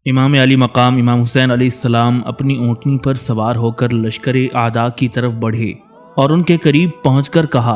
امام علی مقام امام حسین علیہ السلام اپنی اونٹنی پر سوار ہو کر لشکر اعداء کی طرف بڑھے اور ان کے قریب پہنچ کر کہا،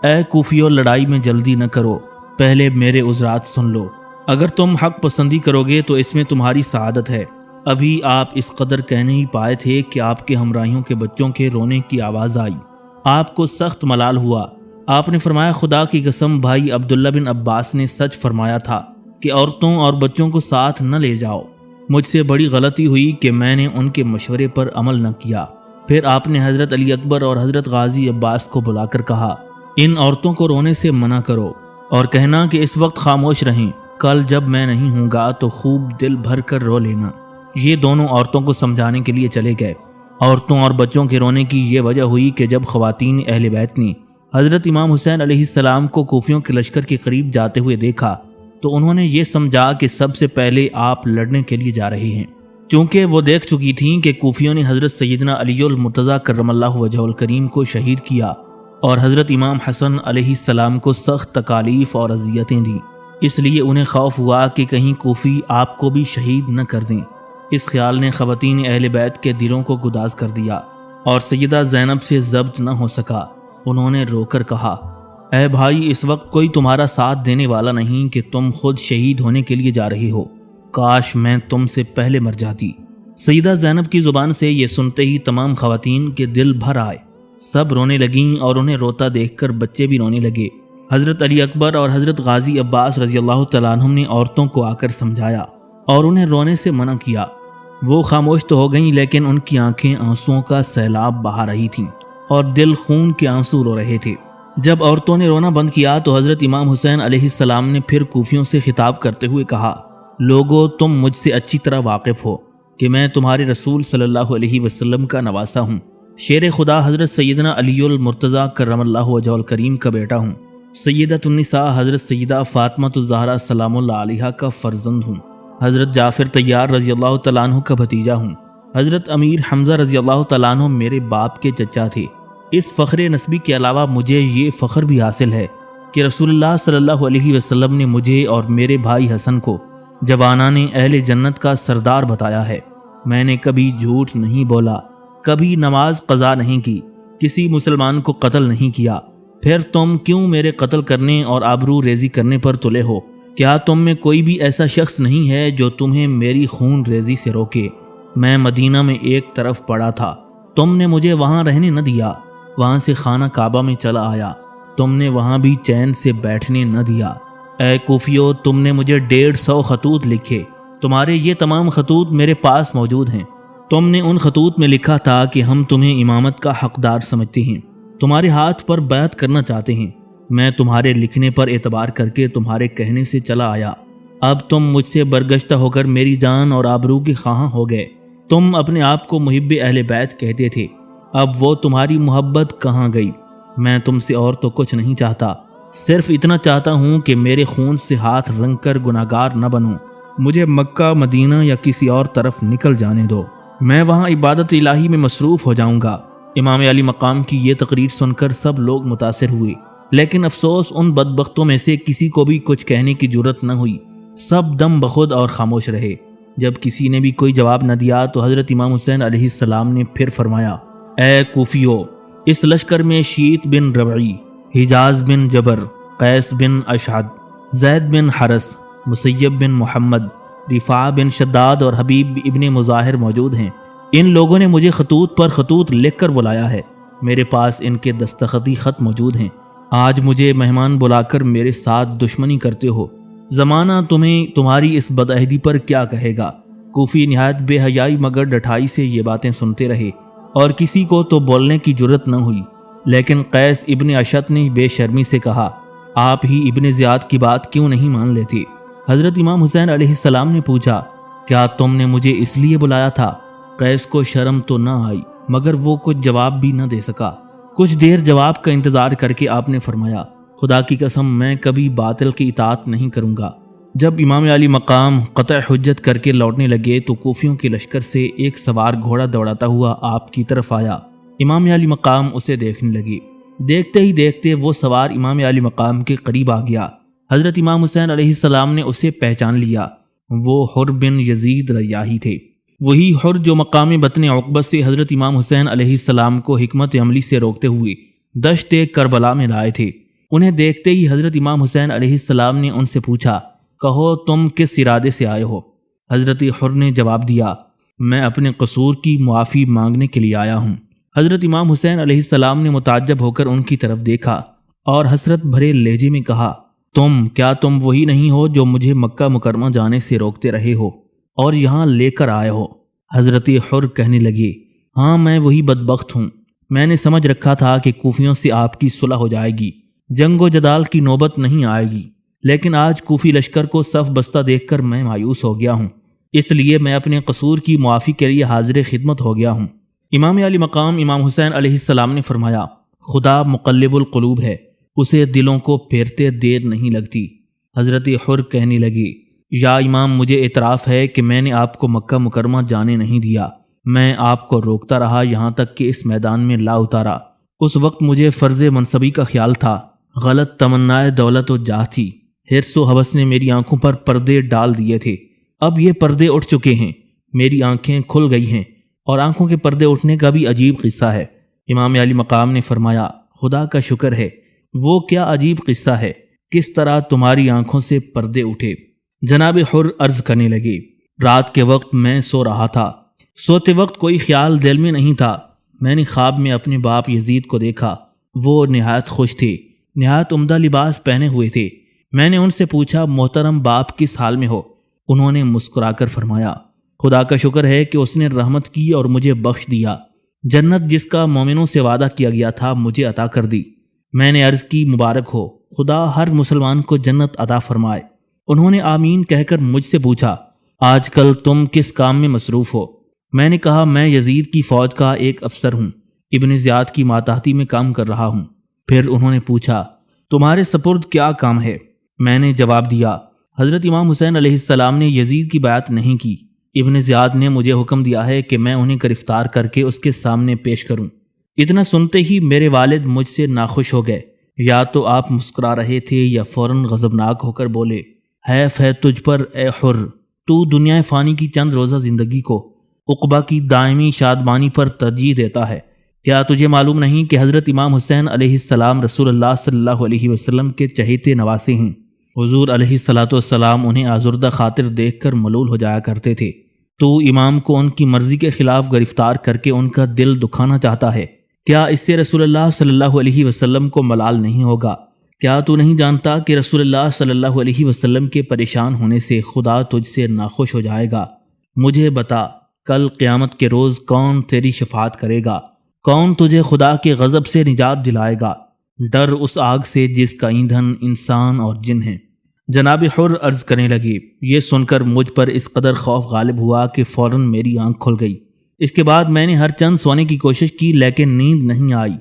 اے کوفیو، لڑائی میں جلدی نہ کرو، پہلے میرے عذرات سن لو۔ اگر تم حق پسندی کرو گے تو اس میں تمہاری سعادت ہے۔ ابھی آپ اس قدر کہنے ہی پائے تھے کہ آپ کے ہمراہیوں کے بچوں کے رونے کی آواز آئی۔ آپ کو سخت ملال ہوا۔ آپ نے فرمایا، خدا کی قسم، بھائی عبداللہ بن عباس نے سچ فرمایا تھا کہ عورتوں اور بچوں کو ساتھ نہ لے جاؤ۔ مجھ سے بڑی غلطی ہوئی کہ میں نے ان کے مشورے پر عمل نہ کیا۔ پھر آپ نے حضرت علی اکبر اور حضرت غازی عباس کو بلا کر کہا، ان عورتوں کو رونے سے منع کرو اور کہنا کہ اس وقت خاموش رہیں، کل جب میں نہیں ہوں گا تو خوب دل بھر کر رو لینا۔ یہ دونوں عورتوں کو سمجھانے کے لیے چلے گئے۔ عورتوں اور بچوں کے رونے کی یہ وجہ ہوئی کہ جب خواتین اہل بیت نے حضرت امام حسین علیہ السلام کو کوفیوں کے لشکر کے قریب جاتے ہوئے دیکھا تو انہوں نے یہ سمجھا کہ سب سے پہلے آپ لڑنے کے لیے جا رہے ہیں، چونکہ وہ دیکھ چکی تھیں کہ کوفیوں نے حضرت سیدنا علی المرتضیٰ کرم اللہ وجہہ الکریم کو شہید کیا اور حضرت امام حسن علیہ السلام کو سخت تکالیف اور اذیتیں دیں۔ اس لیے انہیں خوف ہوا کہ کہیں کوفی آپ کو بھی شہید نہ کر دیں۔ اس خیال نے خواتین اہل بیت کے دلوں کو گداز کر دیا اور سیدہ زینب سے ضبط نہ ہو سکا۔ انہوں نے رو کر کہا، اے بھائی، اس وقت کوئی تمہارا ساتھ دینے والا نہیں کہ تم خود شہید ہونے کے لیے جا رہے ہو، کاش میں تم سے پہلے مر جاتی۔ سیدہ زینب کی زبان سے یہ سنتے ہی تمام خواتین کے دل بھر آئے، سب رونے لگیں اور انہیں روتا دیکھ کر بچے بھی رونے لگے۔ حضرت علی اکبر اور حضرت غازی عباس رضی اللہ تعالیٰ عنہم نے عورتوں کو آ کر سمجھایا اور انہیں رونے سے منع کیا۔ وہ خاموش تو ہو گئیں لیکن ان کی آنکھیں آنسوؤں کا سیلاب بہا رہی تھیں اور دل خون کے آنسو رو رہے تھے۔ جب عورتوں نے رونا بند کیا تو حضرت امام حسین علیہ السلام نے پھر کوفیوں سے خطاب کرتے ہوئے کہا، لوگو، تم مجھ سے اچھی طرح واقف ہو کہ میں تمہارے رسول صلی اللہ علیہ وسلم کا نواسا ہوں، شیر خدا حضرت سیدنا علی المرتضیٰ کرم اللہ وجہہ الکریم کا بیٹا ہوں، سیدۃ النساء حضرت سیدہ فاطمہ الزہرا سلام اللہ علیہا کا فرزند ہوں، حضرت جعفر طیار رضی اللہ تعالیٰ عنہ کا بھتیجا ہوں، حضرت امیر حمزہ رضی اللہ تعالیٰ عنہ میرے باپ کے چچا تھے۔ اس فخر نسبی کے علاوہ مجھے یہ فخر بھی حاصل ہے کہ رسول اللہ صلی اللہ علیہ وسلم نے مجھے اور میرے بھائی حسن کو جوانان اہل جنت کا سردار بتایا ہے۔ میں نے کبھی جھوٹ نہیں بولا، کبھی نماز قضا نہیں کی، کسی مسلمان کو قتل نہیں کیا۔ پھر تم کیوں میرے قتل کرنے اور آبرو ریزی کرنے پر تلے ہو؟ کیا تم میں کوئی بھی ایسا شخص نہیں ہے جو تمہیں میری خون ریزی سے روکے؟ میں مدینہ میں ایک طرف پڑا تھا، تم نے مجھے وہاں رہنے نہ دیا، وہاں سے خانہ کعبہ میں چلا آیا، تم نے وہاں بھی چین سے بیٹھنے نہ دیا۔ اے کوفیو، تم نے مجھے 150 خطوط لکھے، تمہارے یہ تمام خطوط میرے پاس موجود ہیں۔ تم نے ان خطوط میں لکھا تھا کہ ہم تمہیں امامت کا حقدار سمجھتے ہیں، تمہارے ہاتھ پر بیعت کرنا چاہتے ہیں۔ میں تمہارے لکھنے پر اعتبار کر کے تمہارے کہنے سے چلا آیا۔ اب تم مجھ سے برگشتہ ہو کر میری جان اور آبرو کے خواہاں ہو گئے۔ تم اپنے آپ کو محب اہل بیت کہتے تھے، اب وہ تمہاری محبت کہاں گئی؟ میں تم سے اور تو کچھ نہیں چاہتا، صرف اتنا چاہتا ہوں کہ میرے خون سے ہاتھ رنگ کر گناہگار نہ بنوں۔ مجھے مکہ، مدینہ یا کسی اور طرف نکل جانے دو، میں وہاں عبادت الہی میں مصروف ہو جاؤں گا۔ امام علی مقام کی یہ تقریر سن کر سب لوگ متاثر ہوئے، لیکن افسوس ان بدبختوں میں سے کسی کو بھی کچھ کہنے کی جرت نہ ہوئی۔ سب دم بخود اور خاموش رہے۔ جب کسی نے بھی کوئی جواب نہ دیا تو حضرت امام حسین علیہ السلام نے پھر فرمایا، اے کوفیو، اس لشکر میں شیت بن ربعی، حجاز بن جبر، قیس بن اشعد، زید بن حرس، مسیب بن محمد، رفاع بن شداد اور حبیب ابن مظاہر موجود ہیں۔ ان لوگوں نے مجھے خطوط پر خطوط لکھ کر بلایا ہے، میرے پاس ان کے دستخطی خط موجود ہیں۔ آج مجھے مہمان بلا کر میرے ساتھ دشمنی کرتے ہو، زمانہ تمہیں تمہاری اس بدعہدی پر کیا کہے گا؟ کوفی نہایت بے حیائی مگر ڈٹھائی سے یہ باتیں سنتے رہے اور کسی کو تو بولنے کی جرت نہ ہوئی، لیکن قیس ابن اشعث نے بے شرمی سے کہا، آپ ہی ابن زیاد کی بات کیوں نہیں مان لیتے؟ حضرت امام حسین علیہ السلام نے پوچھا، کیا تم نے مجھے اس لیے بلایا تھا؟ قیس کو شرم تو نہ آئی مگر وہ کچھ جواب بھی نہ دے سکا۔ کچھ دیر جواب کا انتظار کر کے آپ نے فرمایا، خدا کی قسم میں کبھی باطل کی اطاعت نہیں کروں گا۔ جب امام علی مقام قطع حجت کر کے لوٹنے لگے تو کوفیوں کے لشکر سے ایک سوار گھوڑا دوڑاتا ہوا آپ کی طرف آیا۔ امام علی مقام اسے دیکھنے لگے۔ دیکھتے ہی دیکھتے وہ سوار امام علی مقام کے قریب آ گیا۔ حضرت امام حسین علیہ السلام نے اسے پہچان لیا۔ وہ حر بن یزید ریاحی تھے، وہی حر جو مقام بطن عقبہ سے حضرت امام حسین علیہ السلام کو حکمت عملی سے روکتے ہوئے دشت کربلا میں لائے تھے۔ انہیں دیکھتے ہی حضرت امام حسین علیہ السلام نے ان سے پوچھا، کہو تم کس ارادے سے آئے ہو؟ حضرت حر نے جواب دیا، میں اپنے قصور کی معافی مانگنے کے لیے آیا ہوں۔ حضرت امام حسین علیہ السلام نے متعجب ہو کر ان کی طرف دیکھا اور حسرت بھرے لہجے میں کہا، کیا تم وہی نہیں ہو جو مجھے مکہ مکرمہ جانے سے روکتے رہے ہو اور یہاں لے کر آئے ہو؟ حضرت حر کہنے لگے، ہاں میں وہی بدبخت ہوں۔ میں نے سمجھ رکھا تھا کہ کوفیوں سے آپ کی صلح ہو جائے گی، جنگ و جدال کی نوبت نہیں آئے گی، لیکن آج کوفی لشکر کو صف بستہ دیکھ کر میں مایوس ہو گیا ہوں، اس لیے میں اپنے قصور کی معافی کے لیے حاضر خدمت ہو گیا ہوں۔ امام علی مقام امام حسین علیہ السلام نے فرمایا، خدا مقلب القلوب ہے، اسے دلوں کو پھیرتے دیر نہیں لگتی۔ حضرت حر کہنے لگے، یا امام مجھے اعتراف ہے کہ میں نے آپ کو مکہ مکرمہ جانے نہیں دیا، میں آپ کو روکتا رہا یہاں تک کہ اس میدان میں لا اتارا۔ اس وقت مجھے فرض منصبی کا خیال تھا، غلط تمنائے دولت و جاہ تھی، حرص و ہوس نے میری آنکھوں پر پردے ڈال دیے تھے۔ اب یہ پردے اٹھ چکے ہیں، میری آنکھیں کھل گئی ہیں، اور آنکھوں کے پردے اٹھنے کا بھی عجیب قصہ ہے۔ امام علی مقام نے فرمایا، خدا کا شکر ہے، وہ کیا عجیب قصہ ہے، کس طرح تمہاری آنکھوں سے پردے اٹھے؟ جناب حر عرض کرنے لگے، رات کے وقت میں سو رہا تھا، سوتے وقت کوئی خیال دل میں نہیں تھا، میں نے خواب میں اپنے باپ یزید کو دیکھا، وہ نہایت خوش تھے، نہایت عمدہ لباس پہنے ہوئے تھے۔ میں نے ان سے پوچھا، محترم باپ کس حال میں ہو؟ انہوں نے مسکرا کر فرمایا، خدا کا شکر ہے کہ اس نے رحمت کی اور مجھے بخش دیا، جنت جس کا مومنوں سے وعدہ کیا گیا تھا مجھے عطا کر دی۔ میں نے عرض کی، مبارک ہو، خدا ہر مسلمان کو جنت عطا فرمائے۔ انہوں نے آمین کہہ کر مجھ سے پوچھا، آج کل تم کس کام میں مصروف ہو؟ میں نے کہا، میں یزید کی فوج کا ایک افسر ہوں، ابن زیاد کی ماتحتی میں کام کر رہا ہوں۔ پھر انہوں نے پوچھا، تمہارے سپرد کیا کام ہے؟ میں نے جواب دیا، حضرت امام حسین علیہ السلام نے یزید کی بیعت نہیں کی، ابن زیاد نے مجھے حکم دیا ہے کہ میں انہیں گرفتار کر کے اس کے سامنے پیش کروں۔ اتنا سنتے ہی میرے والد مجھ سے ناخوش ہو گئے، یا تو آپ مسکرا رہے تھے یا فوراً غضبناک ہو کر بولے، حیف ہے تجھ پر اے حر، تو دنیا فانی کی چند روزہ زندگی کو عقبہ کی دائمی شادمانی پر ترجیح دیتا ہے۔ کیا تجھے معلوم نہیں کہ حضرت امام حسین علیہ السلام رسول اللہ صلی اللہ علیہ وسلم کے چہیتے نواسے ہیں؟ حضور علیہ الصلاۃ والسلام انہیں آزردہ خاطر دیکھ کر ملول ہو جایا کرتے تھے، تو امام کو ان کی مرضی کے خلاف گرفتار کر کے ان کا دل دکھانا چاہتا ہے؟ کیا اس سے رسول اللہ صلی اللہ علیہ وسلم کو ملال نہیں ہوگا؟ کیا تو نہیں جانتا کہ رسول اللہ صلی اللہ علیہ وسلم کے پریشان ہونے سے خدا تجھ سے ناخوش ہو جائے گا؟ مجھے بتا، کل قیامت کے روز کون تیری شفاعت کرے گا؟ کون تجھے خدا کے غضب سے نجات دلائے گا؟ ڈر اس آگ سے جس کا ایندھن انسان اور جن ہے۔ جناب حر عرض کرنے لگے، یہ سن کر مجھ پر اس قدر خوف غالب ہوا کہ فوراً میری آنکھ کھل گئی۔ اس کے بعد میں نے ہر چند سونے کی کوشش کی، لیکن نیند نہیں آئی۔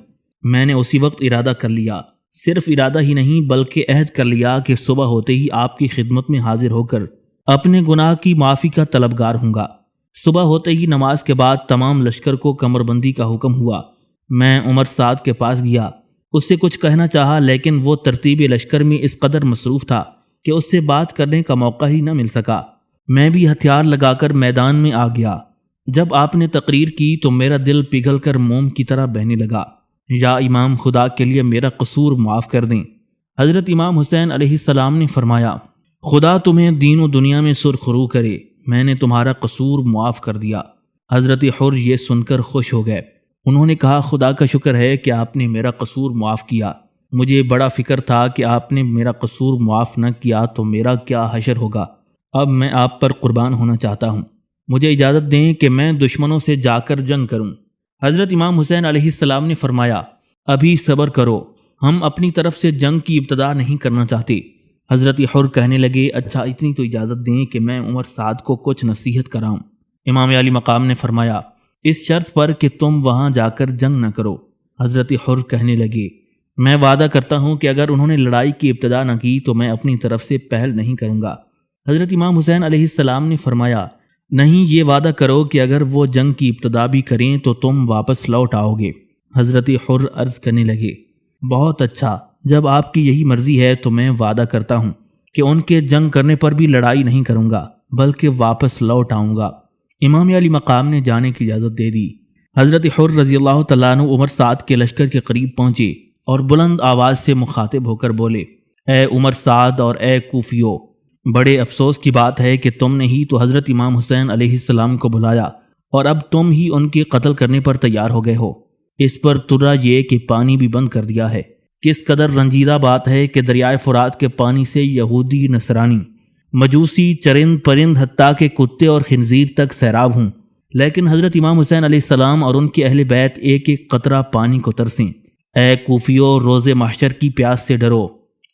میں نے اسی وقت ارادہ کر لیا، صرف ارادہ ہی نہیں بلکہ عہد کر لیا کہ صبح ہوتے ہی آپ کی خدمت میں حاضر ہو کر اپنے گناہ کی معافی کا طلبگار ہوں گا۔ صبح ہوتے ہی نماز کے بعد تمام لشکر کو کمر بندی کا حکم ہوا۔ میں عمر سعد کے پاس گیا، اس سے کچھ کہنا چاہا، لیکن وہ ترتیب لشکر میں اس قدر مصروف تھا کہ اس سے بات کرنے کا موقع ہی نہ مل سکا۔ میں بھی ہتھیار لگا کر میدان میں آ گیا۔ جب آپ نے تقریر کی تو میرا دل پگھل کر موم کی طرح بہنے لگا۔ یا امام، خدا کے لیے میرا قصور معاف کر دیں۔ حضرت امام حسین علیہ السلام نے فرمایا، خدا تمہیں دین و دنیا میں سرخرو کرے، میں نے تمہارا قصور معاف کر دیا۔ حضرت حر یہ سن کر خوش ہو گئے۔ انہوں نے کہا، خدا کا شکر ہے کہ آپ نے میرا قصور معاف کیا، مجھے بڑا فکر تھا کہ آپ نے میرا قصور معاف نہ کیا تو میرا کیا حشر ہوگا۔ اب میں آپ پر قربان ہونا چاہتا ہوں، مجھے اجازت دیں کہ میں دشمنوں سے جا کر جنگ کروں۔ حضرت امام حسین علیہ السلام نے فرمایا، ابھی صبر کرو، ہم اپنی طرف سے جنگ کی ابتدا نہیں کرنا چاہتے۔ حضرت حر کہنے لگے، اچھا اتنی تو اجازت دیں کہ میں عمر سعد کو کچھ نصیحت کراؤں۔ امام علی مقام نے فرمایا، اس شرط پر کہ تم وہاں جا کر جنگ نہ کرو۔ حضرت حر کہنے لگے، میں وعدہ کرتا ہوں کہ اگر انہوں نے لڑائی کی ابتدا نہ کی تو میں اپنی طرف سے پہل نہیں کروں گا۔ حضرت امام حسین علیہ السلام نے فرمایا، نہیں، یہ وعدہ کرو کہ اگر وہ جنگ کی ابتدا بھی کریں تو تم واپس لوٹ آؤ گے۔ حضرت حر عرض کرنے لگے، بہت اچھا، جب آپ کی یہی مرضی ہے تو میں وعدہ کرتا ہوں کہ ان کے جنگ کرنے پر بھی لڑائی نہیں کروں گا۔ بلکہ واپس لوٹ آؤں گا۔ امام علی مقام نے جانے کی اجازت دے دی۔ حضرت حر رضی اللہ تعالیٰ عنہ عمر سعد کے لشکر کے قریب پہنچے اور بلند آواز سے مخاطب ہو کر بولے، اے عمر سعد اور اے کوفیو، بڑے افسوس کی بات ہے کہ تم نے ہی تو حضرت امام حسین علیہ السلام کو بلایا اور اب تم ہی ان کے قتل کرنے پر تیار ہو گئے ہو۔ اس پر ترا یہ کہ پانی بھی بند کر دیا ہے۔ کس قدر رنجیدہ بات ہے کہ دریائے فرات کے پانی سے یہودی، نصرانی، مجوسی، چرند پرند، حتیٰ کہ کتے اور خنزیر تک سیراب ہوں، لیکن حضرت امام حسین علیہ السلام اور ان کے اہل بیت ایک ایک قطرہ پانی کو ترسیں۔ اے کوفیو، روز محشر کی پیاس سے ڈرو۔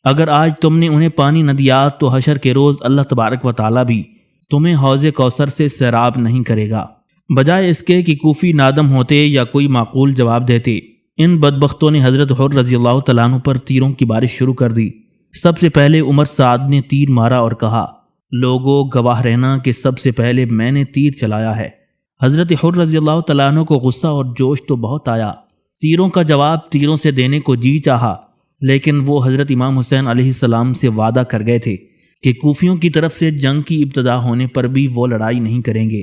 اگر آج تم نے انہیں پانی نہ دیا تو حشر کے روز اللہ تبارک و تعالیٰ بھی تمہیں حوض کوثر سے سیراب نہیں کرے گا۔ بجائے اس کے کہ کوفی نادم ہوتے یا کوئی معقول جواب دیتے، ان بدبختوں نے حضرت حر رضی اللہ تعالیٰ عنہ پر تیروں کی بارش شروع کر دی۔ سب سے پہلے عمر سعد نے تیر مارا اور کہا، لوگوں گواہ رہنا کہ سب سے پہلے میں نے تیر چلایا ہے۔ حضرت حر رضی اللہ تعالیٰ عنہ کو غصہ اور جوش تو بہت آیا، تیروں کا جواب تیروں سے دینے کو جی چاہا، لیکن وہ حضرت امام حسین علیہ السلام سے وعدہ کر گئے تھے کہ کوفیوں کی طرف سے جنگ کی ابتدا ہونے پر بھی وہ لڑائی نہیں کریں گے،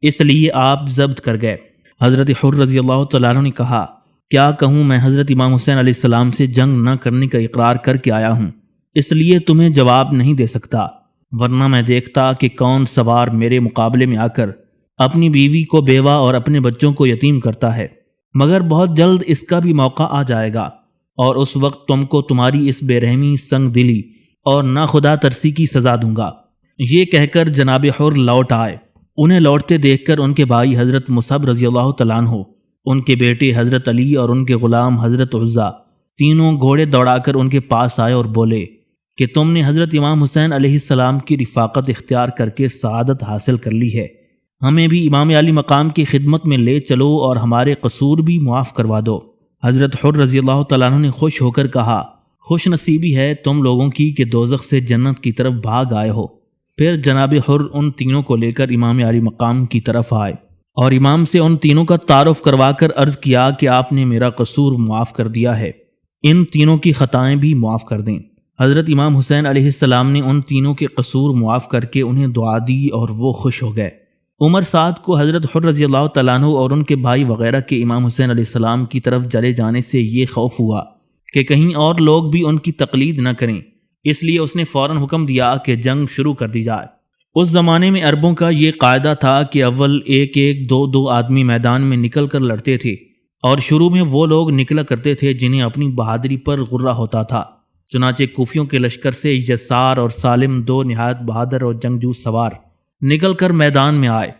اس لیے آپ ضبط کر گئے۔ حضرت حر رضی اللہ تعالیٰ عنہ نے کہا، کیا کہوں، میں حضرت امام حسین علیہ السلام سے جنگ نہ کرنے کا اقرار کر کے آیا ہوں، اس لیے تمہیں جواب نہیں دے سکتا، ورنہ میں دیکھتا کہ کون سوار میرے مقابلے میں آ کر اپنی بیوی کو بیوہ اور اپنے بچوں کو یتیم کرتا ہے، مگر بہت جلد اس کا بھی موقع آ جائے گا اور اس وقت تم کو تمہاری اس بے رحمی، سنگ دلی اور ناخدا ترسی کی سزا دوں گا۔ یہ کہہ کر جناب حر لوٹ آئے۔ انہیں لوٹتے دیکھ کر ان کے بھائی حضرت مصعب رضی اللہ تعالیٰ عنہ، ان کے بیٹے حضرت علی اور ان کے غلام حضرت عزا تینوں گھوڑے دوڑا کر ان کے پاس آئے اور بولے کہ تم نے حضرت امام حسین علیہ السلام کی رفاقت اختیار کر کے سعادت حاصل کر لی ہے، ہمیں بھی امام علی مقام کی خدمت میں لے چلو اور ہمارے قصور بھی معاف کروا دو۔ حضرت حر رضی اللہ تعالیٰ عنہ نے خوش ہو کر کہا، خوش نصیبی ہے تم لوگوں کی کہ دوزخ سے جنت کی طرف بھاگ آئے ہو۔ پھر جناب حر ان تینوں کو لے کر امام علی مقام کی طرف آئے اور امام سے ان تینوں کا تعارف کروا کر عرض کیا کہ آپ نے میرا قصور معاف کر دیا ہے، ان تینوں کی خطائیں بھی معاف کر دیں۔ حضرت امام حسین علیہ السلام نے ان تینوں کے قصور معاف کر کے انہیں دعا دی اور وہ خوش ہو گئے۔ عمر سعد کو حضرت حر رضی اللہ تعالیٰ عنہ اور ان کے بھائی وغیرہ کے امام حسین علیہ السلام کی طرف چلے جانے سے یہ خوف ہوا کہ کہیں اور لوگ بھی ان کی تقلید نہ کریں، اس لیے اس نے فوراً حکم دیا کہ جنگ شروع کر دی جائے۔ اس زمانے میں عربوں کا یہ قاعدہ تھا کہ اول ایک ایک دو دو آدمی میدان میں نکل کر لڑتے تھے، اور شروع میں وہ لوگ نکلا کرتے تھے جنہیں اپنی بہادری پر غرہ ہوتا تھا۔ چنانچہ کوفیوں کے لشکر سے یسار اور سالم دو نہایت بہادر اور جنگجو سوار نکل کر میدان میں آئے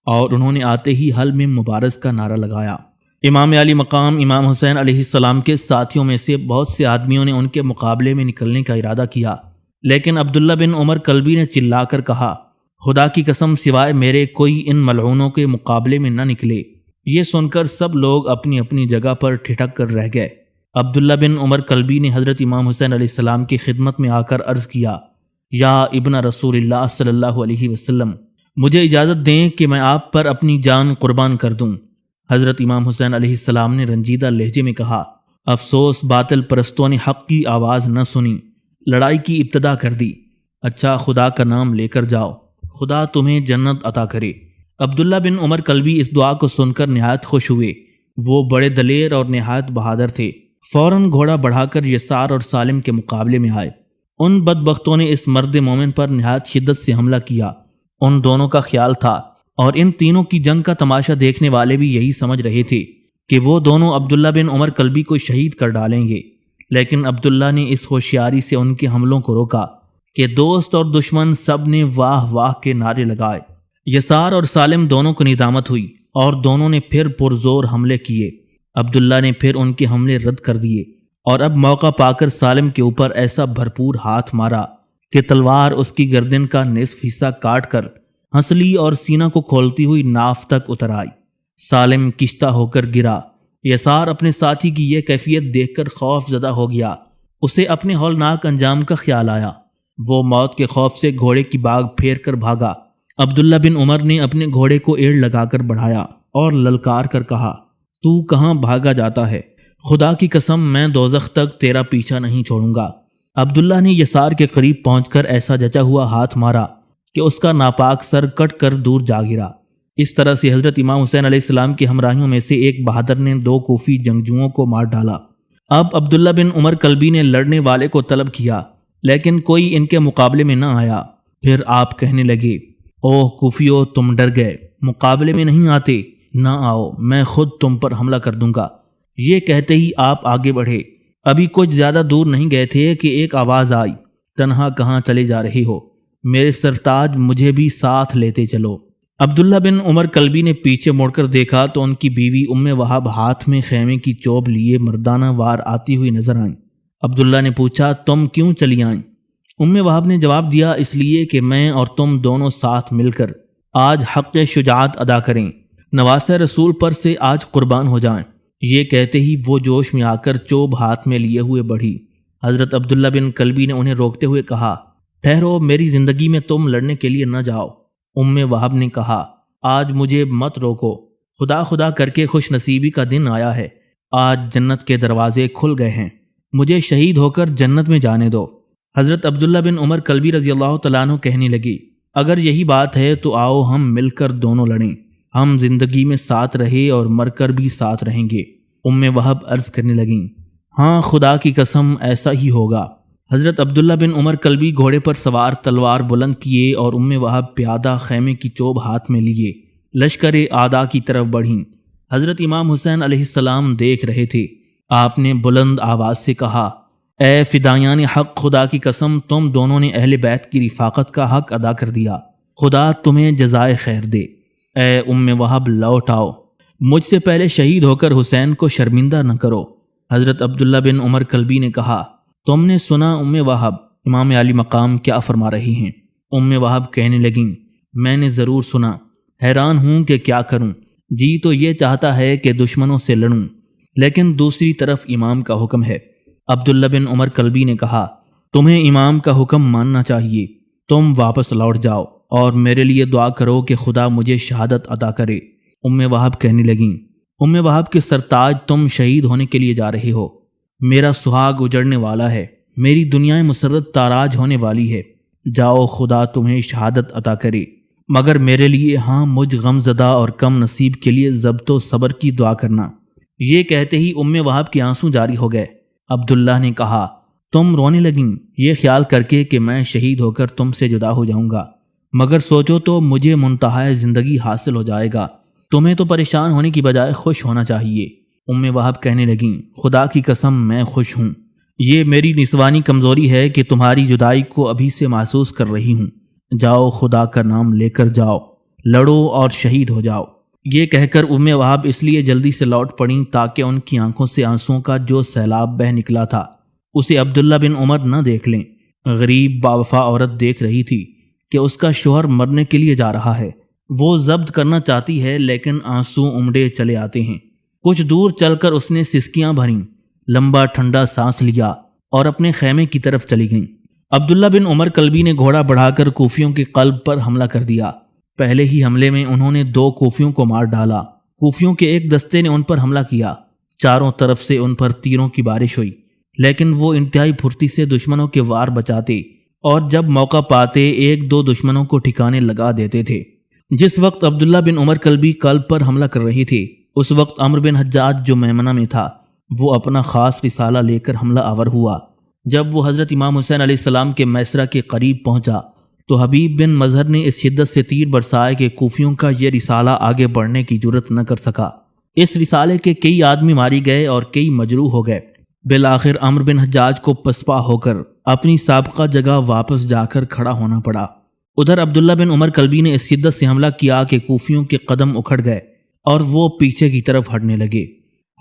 اور انہوں نے آتے ہی حل میں مبارز کا نعرہ لگایا۔ امام علی مقام امام حسین علیہ السلام کے ساتھیوں میں سے بہت سے آدمیوں نے ان کے مقابلے میں نکلنے کا ارادہ کیا، لیکن عبداللہ بن عمر کلبی نے چلا کر کہا، خدا کی قسم سوائے میرے کوئی ان ملعونوں کے مقابلے میں نہ نکلے۔ یہ سن کر سب لوگ اپنی اپنی جگہ پر ٹھٹک کر رہ گئے۔ عبداللہ بن عمر کلبی نے حضرت امام حسین علیہ السلام کی خدمت میں آ کر عرض کیا، یا ابن رسول اللہ صلی اللہ علیہ وسلم، مجھے اجازت دیں کہ میں آپ پر اپنی جان قربان کر دوں۔ حضرت امام حسین علیہ السلام نے رنجیدہ لہجے میں کہا، افسوس باطل پرستوں نے حق کی آواز نہ سنی، لڑائی کی ابتدا کر دی۔ اچھا، خدا کا نام لے کر جاؤ، خدا تمہیں جنت عطا کرے۔ عبداللہ بن عمر کلبی اس دعا کو سن کر نہایت خوش ہوئے۔ وہ بڑے دلیر اور نہایت بہادر تھے، فوراً گھوڑا بڑھا کر یسار اور سالم کے مقابلے میں آئے۔ ان بدبختوں نے اس مرد مومن پر نہایت شدت سے حملہ کیا۔ ان دونوں کا خیال تھا، اور ان تینوں کی جنگ کا تماشا دیکھنے والے بھی یہی سمجھ رہے تھے کہ وہ دونوں عبداللہ بن عمر کلبی کو شہید کر ڈالیں گے، لیکن عبداللہ نے اس ہوشیاری سے ان کے حملوں کو روکا کہ دوست اور دشمن سب نے واہ واہ کے نعرے لگائے۔ یسار اور سالم دونوں کو ندامت ہوئی اور دونوں نے پھر پرزور حملے کیے۔ عبداللہ نے پھر ان کے حملے رد کر دیے اور اب موقع پا کر سالم کے اوپر ایسا بھرپور ہاتھ مارا کہ تلوار اس کی گردن کا نصف حصہ کاٹ کر ہنسلی اور سینہ کو کھولتی ہوئی ناف تک اتر آئی۔ سالم کشتہ ہو کر گرا۔ یسار اپنے ساتھی کی یہ کیفیت دیکھ کر خوف زدہ ہو گیا۔ اسے اپنے ہولناک انجام کا خیال آیا۔ وہ موت کے خوف سے گھوڑے کی باگ پھیر کر بھاگا۔ عبداللہ بن عمر نے اپنے گھوڑے کو ایڑ لگا کر بڑھایا اور للکار کر کہا، تو کہاں بھاگا جاتا ہے؟ خدا کی قسم میں دوزخ تک تیرا پیچھا نہیں چھوڑوں گا۔ عبداللہ نے یسار کے قریب پہنچ کر ایسا جچا ہوا ہاتھ مارا کہ اس کا ناپاک سر کٹ کر دور جا گرا۔ اس طرح سے حضرت امام حسین علیہ السلام کے ہمراہیوں میں سے ایک بہادر نے 2 کوفی جنگجوؤں کو مار ڈالا۔ اب عبداللہ بن عمر کلبی نے لڑنے والے کو طلب کیا، لیکن کوئی ان کے مقابلے میں نہ آیا۔ پھر آپ کہنے لگے، اوہ کوفیو، تم ڈر گئے، مقابلے میں نہیں آتے؟ نہ آؤ، میں خود تم پر حملہ کر دوں گا۔ یہ کہتے ہی آپ آگے بڑھے۔ ابھی کچھ زیادہ دور نہیں گئے تھے کہ ایک آواز آئی، تنہا کہاں چلے جا رہے ہو؟ میرے سرتاج، مجھے بھی ساتھ لیتے چلو۔ عبداللہ بن عمر کلبی نے پیچھے مڑ کر دیکھا تو ان کی بیوی وہب ہاتھ میں خیمے کی چوب لیے مردانہ وار آتی ہوئی نظر آئیں۔ عبداللہ نے پوچھا، تم کیوں چلی آئیں؟ وہب نے جواب دیا، اس لیے کہ میں اور تم دونوں ساتھ مل کر آج حق شجاعت ادا کریں، نواسہ رسول پر سے آج قربان ہو جائیں۔ یہ کہتے ہی وہ جوش میں آ کر چوب ہاتھ میں لیے ہوئے بڑھی۔ حضرت عبداللہ بن کلبی نے انہیں روکتے ہوئے کہا، ٹھہرو، میری زندگی میں تم لڑنے کے لیے نہ جاؤ۔ وہب نے کہا، آج مجھے مت روکو، خدا خدا کر کے خوش نصیبی کا دن آیا ہے، آج جنت کے دروازے کھل گئے ہیں، مجھے شہید ہو کر جنت میں جانے دو۔ حضرت عبداللہ بن عمر کلبی رضی اللہ تعالیٰ عنہ کہنے لگی، اگر یہی بات ہے تو آؤ ہم مل کر دونوں لڑیں، ہم زندگی میں ساتھ رہے اور مر کر بھی ساتھ رہیں گے۔ وہب عرض کرنے لگیں، ہاں خدا کی قسم ایسا ہی ہوگا۔ حضرت عبداللہ بن عمر کلبی گھوڑے پر سوار تلوار بلند کیے اور وہب پیادہ خیمے کی چوب ہاتھ میں لیے لشکر اعداء کی طرف بڑھیں۔ حضرت امام حسین علیہ السلام دیکھ رہے تھے۔ آپ نے بلند آواز سے کہا، اے فدایان حق، خدا کی قسم تم دونوں نے اہل بیت کی رفاقت کا حق ادا کر دیا، خدا تمہیں جزائے خیر دے۔ اے وہب، لوٹ آؤ، مجھ سے پہلے شہید ہو کر حسین کو شرمندہ نہ کرو۔ حضرت عبداللہ بن عمر کلبی نے کہا، تم نے سنا وہب امام علی مقام کیا فرما رہی ہیں؟ وہب کہنے لگیں، میں نے ضرور سنا، حیران ہوں کہ کیا کروں، جی تو یہ چاہتا ہے کہ دشمنوں سے لڑوں، لیکن دوسری طرف امام کا حکم ہے۔ عبداللہ بن عمر کلبی نے کہا، تمہیں امام کا حکم ماننا چاہیے، تم واپس لوٹ جاؤ اور میرے لیے دعا کرو کہ خدا مجھے شہادت عطا کرے۔ وہب کہنے لگیں، وہب کے سرتاج، تم شہید ہونے کے لیے جا رہے ہو، میرا سہاگ اجڑنے والا ہے، میری دنیا مسرت تاراج ہونے والی ہے، جاؤ خدا تمہیں شہادت عطا کرے، مگر میرے لیے، ہاں مجھ غم زدہ اور کم نصیب کے لیے ضبط و صبر کی دعا کرنا۔ یہ کہتے ہی وہب کے آنسو جاری ہو گئے۔ عبداللہ نے کہا، تم رونے لگیں یہ خیال کر کے کہ میں شہید ہو کر تم سے جدا ہو جاؤں گا، مگر سوچو تو مجھے منتہائے زندگی حاصل ہو جائے گا، تمہیں تو پریشان ہونے کی بجائے خوش ہونا چاہیے۔ وہب کہنے لگیں، خدا کی قسم میں خوش ہوں، یہ میری نسوانی کمزوری ہے کہ تمہاری جدائی کو ابھی سے محسوس کر رہی ہوں، جاؤ خدا کا نام لے کر جاؤ، لڑو اور شہید ہو جاؤ۔ یہ کہہ کر وہب اس لیے جلدی سے لوٹ پڑیں تاکہ ان کی آنکھوں سے آنسوؤں کا جو سیلاب بہہ نکلا تھا اسے عبداللہ بن عمر نہ دیکھ لیں۔ غریب باوفا عورت دیکھ رہی تھی کہ اس کا شوہر مرنے کے لیے جا رہا ہے، وہ ضبط کرنا چاہتی ہے لیکن آنسو امڑے چلے آتے ہیں۔ کچھ دور چل کر اس نے سسکیاں بھریں، لمبا ٹھنڈا سانس لیا اور اپنے خیمے کی طرف چلی گئیں۔ عبداللہ بن عمر کلبی نے گھوڑا بڑھا کر کوفیوں کے قلب پر حملہ کر دیا۔ پہلے ہی حملے میں انہوں نے 2 کوفیوں کو مار ڈالا۔ کوفیوں کے ایک دستے نے ان پر حملہ کیا، چاروں طرف سے ان پر تیروں کی بارش ہوئی، لیکن وہ انتہائی پھرتی سے دشمنوں کے وار بچاتے اور جب موقع پاتے 1-2 دشمنوں کو ٹھکانے لگا دیتے تھے۔ جس وقت عبداللہ بن عمر کلبی قلب پر حملہ کر رہی تھے، اس وقت عمرو بن حجاج جو میمنہ میں تھا وہ اپنا خاص رسالہ لے کر حملہ آور ہوا۔ جب وہ حضرت امام حسین علیہ السلام کے میسرہ کے قریب پہنچا تو حبیب بن مظہر نے اس شدت سے تیر برسائے کہ کوفیوں کا یہ رسالہ آگے بڑھنے کی جرت نہ کر سکا۔ اس رسالے کے کئی آدمی ماری گئے اور کئی مجروح ہو گئے۔ بالآخر عمرو بن حجاج کو پسپا ہو کر اپنی سابقہ جگہ واپس جا کر کھڑا ہونا پڑا۔ ادھر عبداللہ بن عمر کلبی نے اس شدت سے حملہ کیا کہ کوفیوں کے قدم اکھڑ گئے اور وہ پیچھے کی طرف ہٹنے لگے۔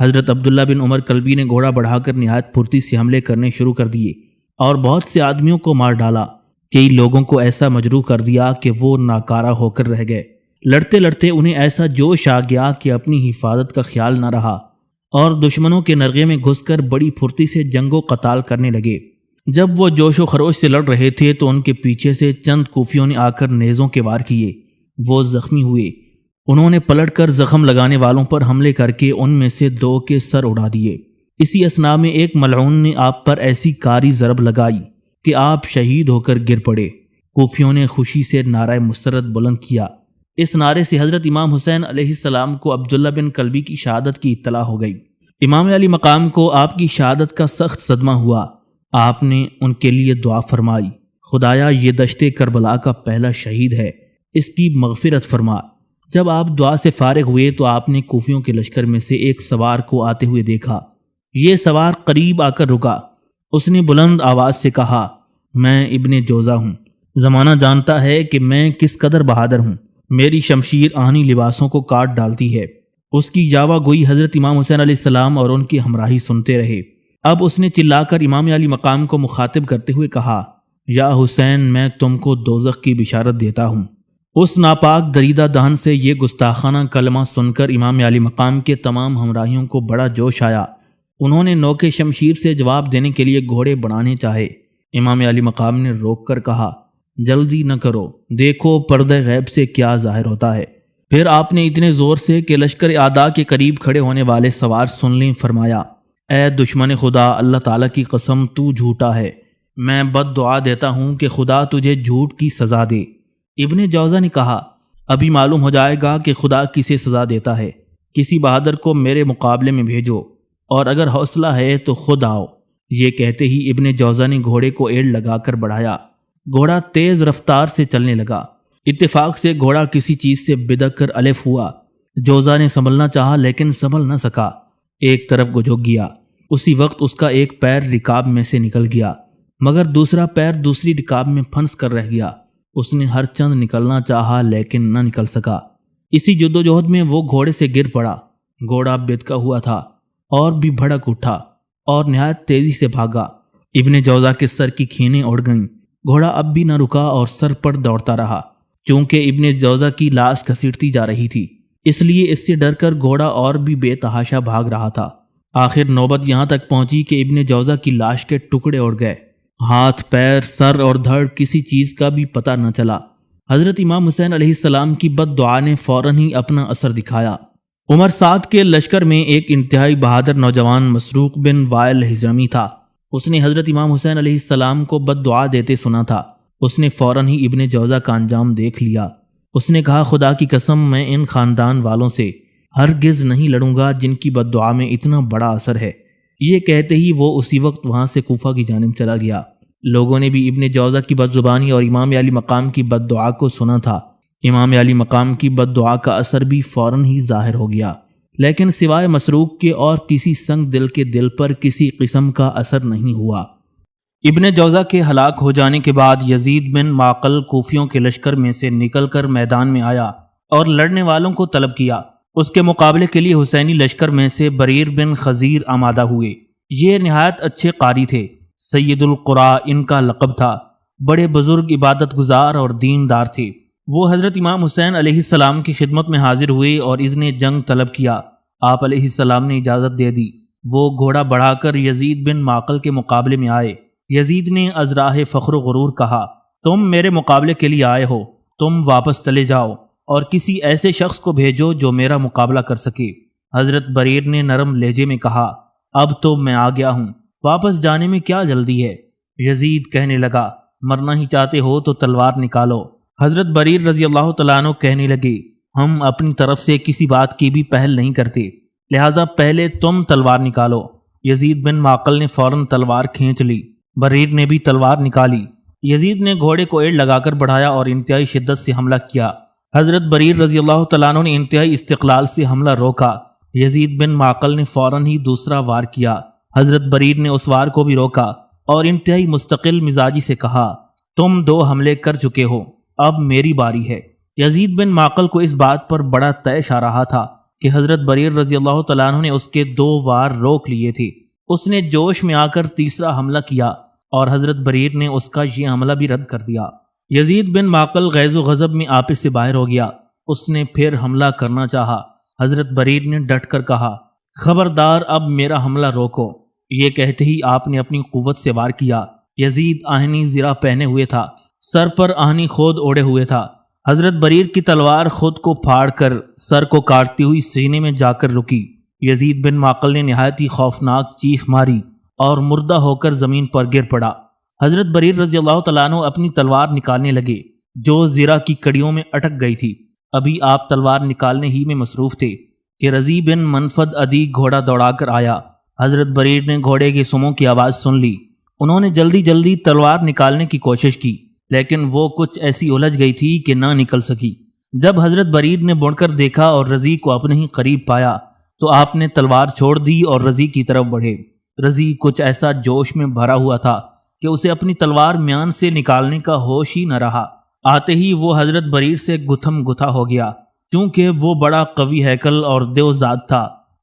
حضرت عبداللہ بن عمر کلبی نے گھوڑا بڑھا کر نہایت پھرتی سے حملے کرنے شروع کر دیے اور بہت سے آدمیوں کو مار ڈالا۔ کئی لوگوں کو ایسا مجروح کر دیا کہ وہ ناکارہ ہو کر رہ گئے۔ لڑتے لڑتے انہیں ایسا جوش آ گیا کہ اپنی حفاظت کا خیال نہ رہا اور دشمنوں کے نرغے میں گھس کر بڑی پھرتی سے جنگ و قتال کرنے لگے۔ جب وہ جوش و خروش سے لڑ رہے تھے تو ان کے پیچھے سے چند کوفیوں نے آ کر نیزوں کے وار کیے۔ وہ زخمی ہوئے۔ انہوں نے پلٹ کر زخم لگانے والوں پر حملے کر کے ان میں سے 2 کے سر اڑا دیے۔ اسی اثناء میں ایک ملعون نے آپ پر ایسی کاری ضرب لگائی کہ آپ شہید ہو کر گر پڑے۔ کوفیوں نے خوشی سے نعرہ مسرت بلند کیا۔ اس نعرے سے حضرت امام حسین علیہ السلام کو عبداللہ بن کلبی کی شہادت کی اطلاع ہو گئی۔ امام علی مقام کو آپ کی شہادت کا سخت صدمہ ہوا۔ آپ نے ان کے لیے دعا فرمائی، خدایا یہ دشت کربلا کا پہلا شہید ہے، اس کی مغفرت فرما۔ جب آپ دعا سے فارغ ہوئے تو آپ نے کوفیوں کے لشکر میں سے ایک سوار کو آتے ہوئے دیکھا۔ یہ سوار قریب آ کر رکا۔ اس نے بلند آواز سے کہا، میں ابن جوزہ ہوں، زمانہ جانتا ہے کہ میں کس قدر بہادر ہوں، میری شمشیر آہنی لباسوں کو کاٹ ڈالتی ہے۔ اس کی جاوا گوئی حضرت امام حسین علیہ السلام اور ان کی ہمراہی سنتے رہے۔ اب اس نے چلا کر امام علی مقام کو مخاطب کرتے ہوئے کہا، یا حسین میں تم کو دوزخ کی بشارت دیتا ہوں۔ اس ناپاک دریدہ دہن سے یہ گستاخانہ کلمہ سن کر امام علی مقام کے تمام ہمراہیوں کو بڑا جوش آیا۔ انہوں نے نوک شمشیر سے جواب دینے کے لیے گھوڑے بڑھانے چاہے۔ امام علی مقام نے روک کر کہا، جلدی نہ کرو، دیکھو پردہ غیب سے کیا ظاہر ہوتا ہے۔ پھر آپ نے اتنے زور سے کہ لشکر اعداء کے قریب کھڑے ہونے والے سوار سن لیں فرمایا، اے دشمن خدا، اللہ تعالیٰ کی قسم تو جھوٹا ہے، میں بد دعا دیتا ہوں کہ خدا تجھے جھوٹ کی سزا دے۔ ابن جوزہ نے کہا، ابھی معلوم ہو جائے گا کہ خدا کسے سزا دیتا ہے، کسی بہادر کو میرے مقابلے میں بھیجو، اور اگر حوصلہ ہے تو خود آؤ۔ یہ کہتے ہی ابن جوزہ نے گھوڑے کو ایڑ لگا کر بڑھایا۔ گھوڑا تیز رفتار سے چلنے لگا۔ اتفاق سے گھوڑا کسی چیز سے بدک کر الف ہوا۔ جوزہ نے سنبھلنا چاہا لیکن سنبھل نہ سکا، ایک طرف کو جھک گیا۔ اسی وقت اس کا ایک پیر رکاب میں سے نکل گیا، مگر دوسرا پیر دوسری رکاب میں پھنس کر رہ گیا۔ اس نے ہر چند نکلنا چاہا لیکن نہ نکل سکا۔ اسی جدوجہد میں وہ گھوڑے سے گر پڑا۔ گھوڑا بدکا ہوا تھا اور بھی بھڑک اٹھا اور نہایت تیزی سے بھاگا۔ ابن جوزہ کے سر کی کھینیں اڑ گئیں۔ گھوڑا اب بھی نہ رکا اور سر پر دوڑتا رہا۔ چونکہ ابن جوزہ کی لاش گھسیٹتی جا رہی تھی، اس لیے اس سے ڈر کر گھوڑا اور بھی بے تحاشا بھاگ رہا تھا۔ آخر نوبت یہاں تک پہنچی کہ ابن جوزہ کی لاش کے ٹکڑے اڑ گئے۔ ہاتھ، پیر، سر اور دھڑ کسی چیز کا بھی پتہ نہ چلا۔ حضرت امام حسین علیہ السلام کی بد دعا نے فوراً ہی اپنا اثر دکھایا۔ عمر سعد کے لشکر میں ایک انتہائی بہادر نوجوان مسروق بن وائل ہجرمی تھا۔ اس نے حضرت امام حسین علیہ السلام کو بد دعا دیتے سنا تھا۔ اس نے فوراً ہی ابن جوزہ کا انجام دیکھ لیا۔ اس نے کہا، خدا کی قسم میں ان خاندان والوں سے ہرگز نہیں لڑوں گا جن کی بد دعا میں اتنا بڑا اثر ہے۔ یہ کہتے ہی وہ اسی وقت وہاں سے کوفہ کی جانب چلا گیا۔ لوگوں نے بھی ابن جوزہ کی بد زبانی اور امام علی مقام کی بد دعا کو سنا تھا۔ امام علی مقام کی بد دعا کا اثر بھی فوراً ہی ظاہر ہو گیا، لیکن سوائے مسروق کے اور کسی سنگ دل کے دل پر کسی قسم کا اثر نہیں ہوا۔ ابن جوزہ کے ہلاک ہو جانے کے بعد یزید بن معقل کوفیوں کے لشکر میں سے نکل کر میدان میں آیا اور لڑنے والوں کو طلب کیا۔ اس کے مقابلے کے لیے حسینی لشکر میں سے بریر بن خزیر آمادہ ہوئے۔ یہ نہایت اچھے قاری تھے، سید القرا ان کا لقب تھا، بڑے بزرگ، عبادت گزار اور دیندار تھے۔ وہ حضرت امام حسین علیہ السلام کی خدمت میں حاضر ہوئے اور اذن جنگ طلب کیا۔ آپ علیہ السلام نے اجازت دے دی۔ وہ گھوڑا بڑھا کر یزید بن معقل کے مقابلے میں آئے۔ یزید نے ازراہ فخر و غرور کہا، تم میرے مقابلے کے لیے آئے ہو، تم واپس چلے جاؤ اور کسی ایسے شخص کو بھیجو جو میرا مقابلہ کر سکے۔ حضرت بریر نے نرم لہجے میں کہا، اب تو میں آ گیا ہوں، واپس جانے میں کیا جلدی ہے؟ یزید کہنے لگا، مرنا ہی چاہتے ہو تو تلوار نکالو۔ حضرت بریر رضی اللہ تعالیٰ عنہ کہنے لگے، ہم اپنی طرف سے کسی بات کی بھی پہل نہیں کرتے، لہٰذا پہلے تم تلوار نکالو۔ یزید بن معقل نے فوراً تلوار کھینچ لی۔ بریر نے بھی تلوار نکالی۔ یزید نے گھوڑے کو ایڑ لگا کر بڑھایا اور انتہائی شدت سے حملہ کیا۔ حضرت بریر رضی اللہ تعالیٰ عنہ نے انتہائی استقلال سے حملہ روکا۔ یزید بن معقل نے فوراً ہی دوسرا وار کیا۔ حضرت بریر نے اس وار کو بھی روکا اور انتہائی مستقل مزاجی سے کہا، تم 2 حملے کر چکے ہو، اب میری باری ہے۔ یزید بن معقل کو اس بات پر بڑا طیش آ رہا تھا کہ حضرت بریر رضی اللہ تعالیٰ عنہ نے اس کے 2 وار روک لیے تھے۔ اس نے جوش میں آ کر تیسرا حملہ کیا اور حضرت بریر نے اس کا یہ حملہ بھی رد کر دیا۔ یزید بن معقل غیظ و غضب میں آپے سے باہر ہو گیا۔ اس نے پھر حملہ کرنا چاہا۔ حضرت بریر نے ڈٹ کر کہا، خبردار، اب میرا حملہ روکو۔ یہ کہتے ہی آپ نے اپنی قوت سے وار کیا۔ یزید آہنی زرہ پہنے ہوئے تھا، سر پر آہنی خود اوڑے ہوئے تھا۔ حضرت بریر کی تلوار خود کو پھاڑ کر سر کو کاٹتی ہوئی سینے میں جا کر رکی۔ یزید بن معقل نے نہایت ہی خوفناک چیخ ماری اور مردہ ہو کر زمین پر گر پڑا۔ حضرت بریر رضی اللہ تعالیٰ عنہ اپنی تلوار نکالنے لگے جو زیرہ کی کڑیوں میں اٹک گئی تھی۔ ابھی آپ تلوار نکالنے ہی میں مصروف تھے کہ رضی بن منفد ادی گھوڑا دوڑا کر آیا۔ حضرت بریر نے گھوڑے کے سموں کی آواز سن لی۔ انہوں نے جلدی جلدی تلوار نکالنے کی کوشش کی، لیکن وہ کچھ ایسی الجھ گئی تھی کہ نہ نکل سکی۔ جب حضرت بریر نے مڑ کر دیکھا اور رضی کو اپنے ہی قریب پایا تو آپ نے تلوار چھوڑ دی اور رضی کی طرف بڑھے۔ رضی کچھ ایسا جوش میں بھرا ہوا تھا کہ اسے اپنی تلوار میان سے نکالنے کا ہوش ہی نہ رہا۔ آتے ہی وہ حضرت بریر سے گتھم گتھا ہو گیا، چونکہ وہ بڑا قوی ہیکل اور دیو ذات تھا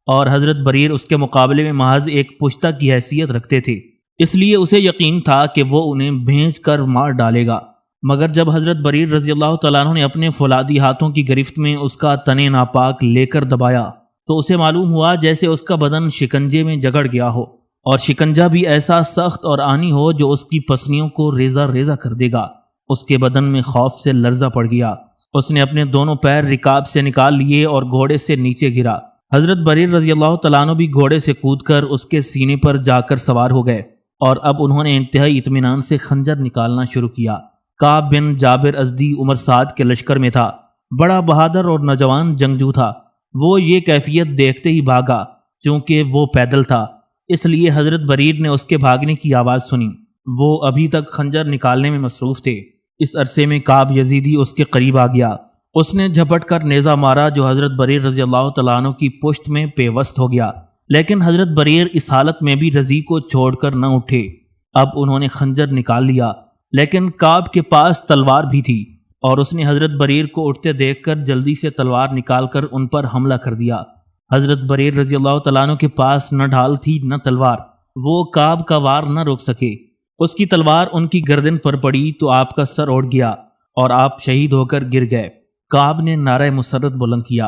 اور حضرت بریر اس کے مقابلے میں محض ایک پشتہ کی حیثیت رکھتے تھے، اس لیے اسے یقین تھا کہ وہ انہیں بھینچ کر مار ڈالے گا۔ مگر جب حضرت بریر رضی اللہ تعالیٰ عنہ نے اپنے فولادی ہاتھوں کی گرفت میں اس کا تن ناپاک لے کر دبایا تو اسے معلوم ہوا جیسے اس کا بدن شکنجے میں جگڑ گیا ہو، اور شکنجہ بھی ایسا سخت اور آنی ہو جو اس کی پسلیوں کو ریزہ ریزہ کر دے گا۔ اس کے بدن میں خوف سے لرزہ پڑ گیا۔ اس نے اپنے دونوں پیر رکاب سے نکال لیے اور گھوڑے سے نیچے گرا۔ حضرت بریر رضی اللہ تعالیٰ عنہ بھی گھوڑے سے کود کر اس کے سینے پر جا کر سوار ہو گئے، اور اب انہوں نے انتہائی اطمینان سے خنجر نکالنا شروع کیا۔ کعب بن جابر ازدی عمر سعد کے لشکر میں تھا، بڑا بہادر اور نوجوان جنگجو تھا۔ وہ یہ کیفیت دیکھتے ہی بھاگا، چونکہ وہ پیدل تھا، اس لیے حضرت بریر نے اس کے بھاگنے کی آواز سنی۔ وہ ابھی تک خنجر نکالنے میں مصروف تھے۔ اس عرصے میں کعب یزیدی اس کے قریب آ گیا۔ اس نے جھپٹ کر نیزہ مارا جو حضرت بریر رضی اللہ تعالیٰ عنہ کی پشت میں پیوست ہو گیا، لیکن حضرت بریر اس حالت میں بھی رضی کو چھوڑ کر نہ اٹھے۔ اب انہوں نے خنجر نکال لیا، لیکن کعب کے پاس تلوار بھی تھی، اور اس نے حضرت بریر کو اٹھتے دیکھ کر جلدی سے تلوار نکال کر ان پر حملہ کر دیا۔ حضرت بریر رضی اللہ تعالیٰ عنہ کے پاس نہ ڈھال تھی نہ تلوار، وہ کعب کا وار نہ روک سکے۔ اس کی تلوار ان کی گردن پر پڑی تو آپ کا سر اڑ گیا اور آپ شہید ہو کر گر گئے۔ کعب نے نعرہ مسرت بلند کیا۔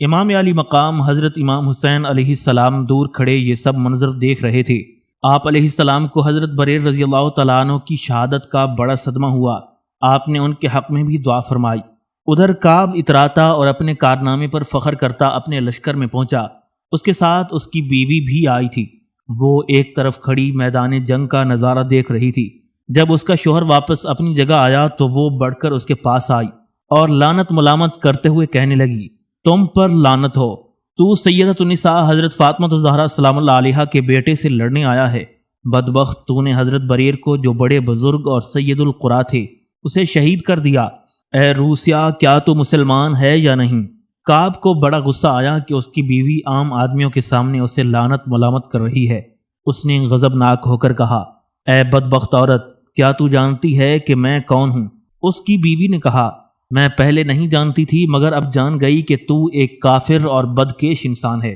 امام علی مقام حضرت امام حسین علیہ السلام دور کھڑے یہ سب منظر دیکھ رہے تھے۔ آپ علیہ السلام کو حضرت بریر رضی اللہ تعالیٰ عنہ کی شہادت کا بڑا صدمہ ہوا۔ آپ نے ان کے حق میں بھی دعا فرمائی۔ ادھر کعب اتراتا اور اپنے کارنامے پر فخر کرتا اپنے لشکر میں پہنچا۔ اس کے ساتھ اس کی بیوی بھی آئی تھی۔ وہ ایک طرف کھڑی میدان جنگ کا نظارہ دیکھ رہی تھی۔ جب اس کا شوہر واپس اپنی جگہ آیا تو وہ بڑھ کر اس کے پاس آئی اور لعنت ملامت کرتے ہوئے کہنے لگی، تم پر لعنت ہو، تو سیدۃ النساء حضرت فاطمہ الزہرا سلام اللہ علیہا کے بیٹے سے لڑنے آیا ہے۔ بدبخت، تو نے حضرت بریر کو جو بڑے بزرگ اور سید القرا تھے اسے شہید کر دیا۔ اے روسیا، کیا تو مسلمان ہے یا نہیں؟ کعب کو بڑا غصہ آیا کہ اس کی بیوی عام آدمیوں کے سامنے اسے لعنت ملامت کر رہی ہے۔ اس نے غضبناک ہو کر کہا، اے بدبخت عورت، کیا تو جانتی ہے کہ میں کون ہوں؟ اس کی بیوی نے کہا، میں پہلے نہیں جانتی تھی مگر اب جان گئی کہ تو ایک کافر اور بدکیش انسان ہے۔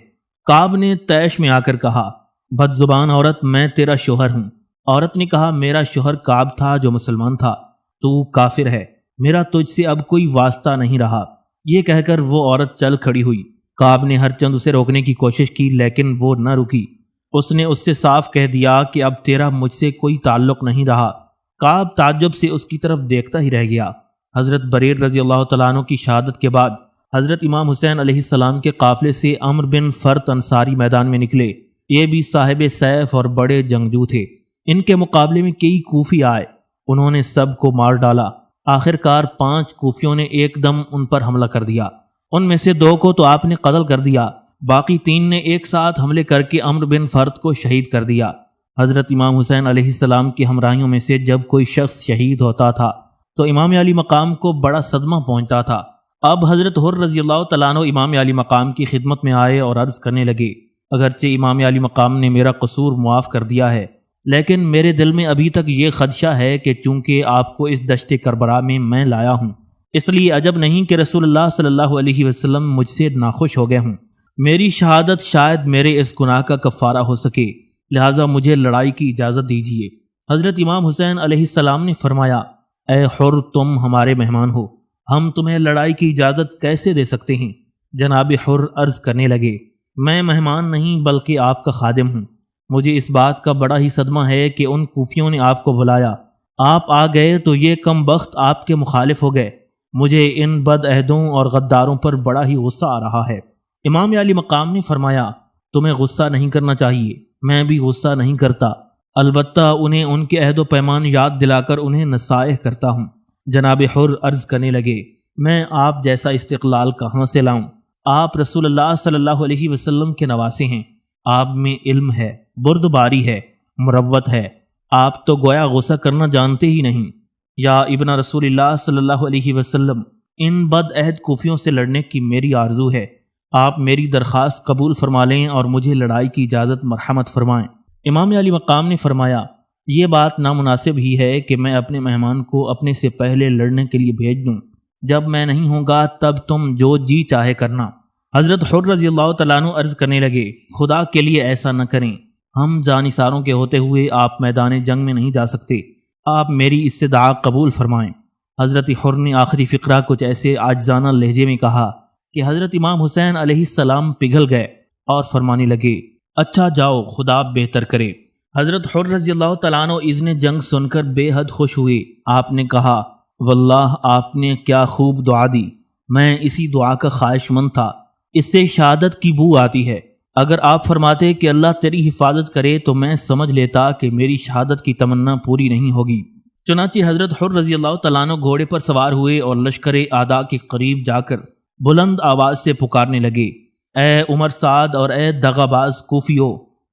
کعب نے طیش میں آ کر کہا، بد زبان عورت، میں تیرا شوہر ہوں۔ عورت نے کہا، میرا شوہر کعب تھا جو مسلمان تھا، تو کافر ہے، میرا تجھ سے اب کوئی واسطہ نہیں رہا۔ یہ کہہ کر وہ عورت چل کھڑی ہوئی۔ کعب نے ہر چند اسے روکنے کی کوشش کی لیکن وہ نہ رکی۔ اس نے اس سے صاف کہہ دیا کہ اب تیرا مجھ سے کوئی تعلق نہیں رہا۔ کعب تعجب سے اس کی طرف دیکھتا ہی رہ گیا۔ حضرت بریر رضی اللہ تعالیٰ عنہ کی شہادت کے بعد حضرت امام حسین علیہ السلام کے قافلے سے عمرو بن فرت انصاری میدان میں نکلے۔ یہ بھی صاحب سیف اور بڑے جنگجو تھے۔ ان کے مقابلے میں کئی کوفی آئے، انہوں نے سب کو مار ڈالا۔ آخر کار 5 کوفیوں نے ایک دم ان پر حملہ کر دیا۔ ان میں سے 2 کو تو آپ نے قتل کر دیا، باقی 3 نے ایک ساتھ حملے کر کے عمرو بن فرت کو شہید کر دیا۔ حضرت امام حسین علیہ السلام کی ہمراہیوں میں سے جب کوئی شخص شہید ہوتا تھا تو امام علی مقام کو بڑا صدمہ پہنچتا تھا۔ اب حضرت حر رضی اللہ تعالیٰ عنہ امام علی مقام کی خدمت میں آئے اور عرض کرنے لگے، اگرچہ امام علی مقام نے میرا قصور معاف کر دیا ہے، لیکن میرے دل میں ابھی تک یہ خدشہ ہے کہ چونکہ آپ کو اس دشت کربلا میں لایا ہوں، اس لیے عجب نہیں کہ رسول اللہ صلی اللہ علیہ وسلم مجھ سے ناخوش ہو گئے ہوں۔ میری شہادت شاید میرے اس گناہ کا کفارہ ہو سکے، لہٰذا مجھے لڑائی کی اجازت دیجیے۔ حضرت امام حسین علیہ السلام نے فرمایا، اے حر، تم ہمارے مہمان ہو، ہم تمہیں لڑائی کی اجازت کیسے دے سکتے ہیں؟ جناب حر عرض کرنے لگے، میں مہمان نہیں بلکہ آپ کا خادم ہوں۔ مجھے اس بات کا بڑا ہی صدمہ ہے کہ ان کوفیوں نے آپ کو بلایا، آپ آ گئے تو یہ کم بخت آپ کے مخالف ہو گئے۔ مجھے ان بد عہدوں اور غداروں پر بڑا ہی غصہ آ رہا ہے۔ امام علی مقام نے فرمایا، تمہیں غصہ نہیں کرنا چاہیے، میں بھی غصہ نہیں کرتا، البتہ انہیں ان کے عہد و پیمان یاد دلا کر انہیں نصائح کرتا ہوں۔ جناب حر عرض کرنے لگے، میں آپ جیسا استقلال کہاں سے لاؤں؟ آپ رسول اللہ صلی اللہ علیہ وسلم کے نواسے ہیں، آپ میں علم ہے، بردباری ہے، مروت ہے، آپ تو گویا غصہ کرنا جانتے ہی نہیں۔ یا ابن رسول اللہ صلی اللہ علیہ وسلم، ان بد عہد کوفیوں سے لڑنے کی میری آرزو ہے، آپ میری درخواست قبول فرما لیں اور مجھے لڑائی کی اجازت مرحمت فرمائیں۔ امام علی مقام نے فرمایا، یہ بات نامناسب ہی ہے کہ میں اپنے مہمان کو اپنے سے پہلے لڑنے کے لیے بھیج دوں، جب میں نہیں ہوں گا تب تم جو جی چاہے کرنا۔ حضرت حر رضی اللہ تعالیٰ عنہ عرض کرنے لگے، خدا کے لیے ایسا نہ کریں، ہم جانثاروں کے ہوتے ہوئے آپ میدان جنگ میں نہیں جا سکتے، آپ میری استدعا قبول فرمائیں۔ حضرت حر نے آخری فقرہ کچھ ایسے عاجزانہ لہجے میں کہا کہ حضرت امام حسین علیہ السلام پگھل گئے اور فرمانے لگے، اچھا جاؤ، خدا بہتر کرے۔ حضرت حر رضی اللہ تعالیٰ عنہ اذن جنگ سن کر بے حد خوش ہوئے۔ آپ نے کہا، واللہ آپ نے کیا خوب دعا دی، میں اسی دعا کا خواہش مند تھا، اس سے شہادت کی بو آتی ہے۔ اگر آپ فرماتے کہ اللہ تیری حفاظت کرے تو میں سمجھ لیتا کہ میری شہادت کی تمنا پوری نہیں ہوگی۔ چنانچہ حضرت حر رضی اللہ تعالیٰ عنہ گھوڑے پر سوار ہوئے اور لشکر اعداء کے قریب جا کر بلند آواز سے پکارنے لگے، اے عمر سعد اور اے دغاباز کوفیو،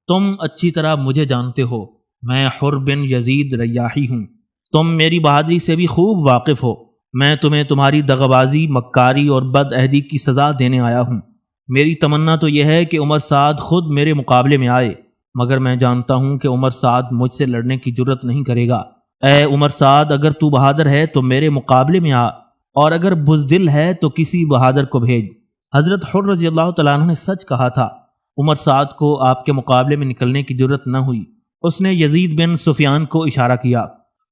تم اچھی طرح مجھے جانتے ہو، میں حر بن یزید ریاحی ہوں، تم میری بہادری سے بھی خوب واقف ہو، میں تمہیں تمہاری دغابازی، مکاری اور بد عہدی کی سزا دینے آیا ہوں۔ میری تمنا تو یہ ہے کہ عمر سعد خود میرے مقابلے میں آئے، مگر میں جانتا ہوں کہ عمر سعد مجھ سے لڑنے کی جرت نہیں کرے گا۔ اے عمر سعد، اگر تو بہادر ہے تو میرے مقابلے میں آ، اور اگر بزدل ہے تو کسی بہادر کو بھیج۔ حضرت حر رضی اللہ تعالیٰ عنہ نے سچ کہا تھا، عمر سعد کو آپ کے مقابلے میں نکلنے کی جرت نہ ہوئی۔ اس نے یزید بن سفیان کو اشارہ کیا۔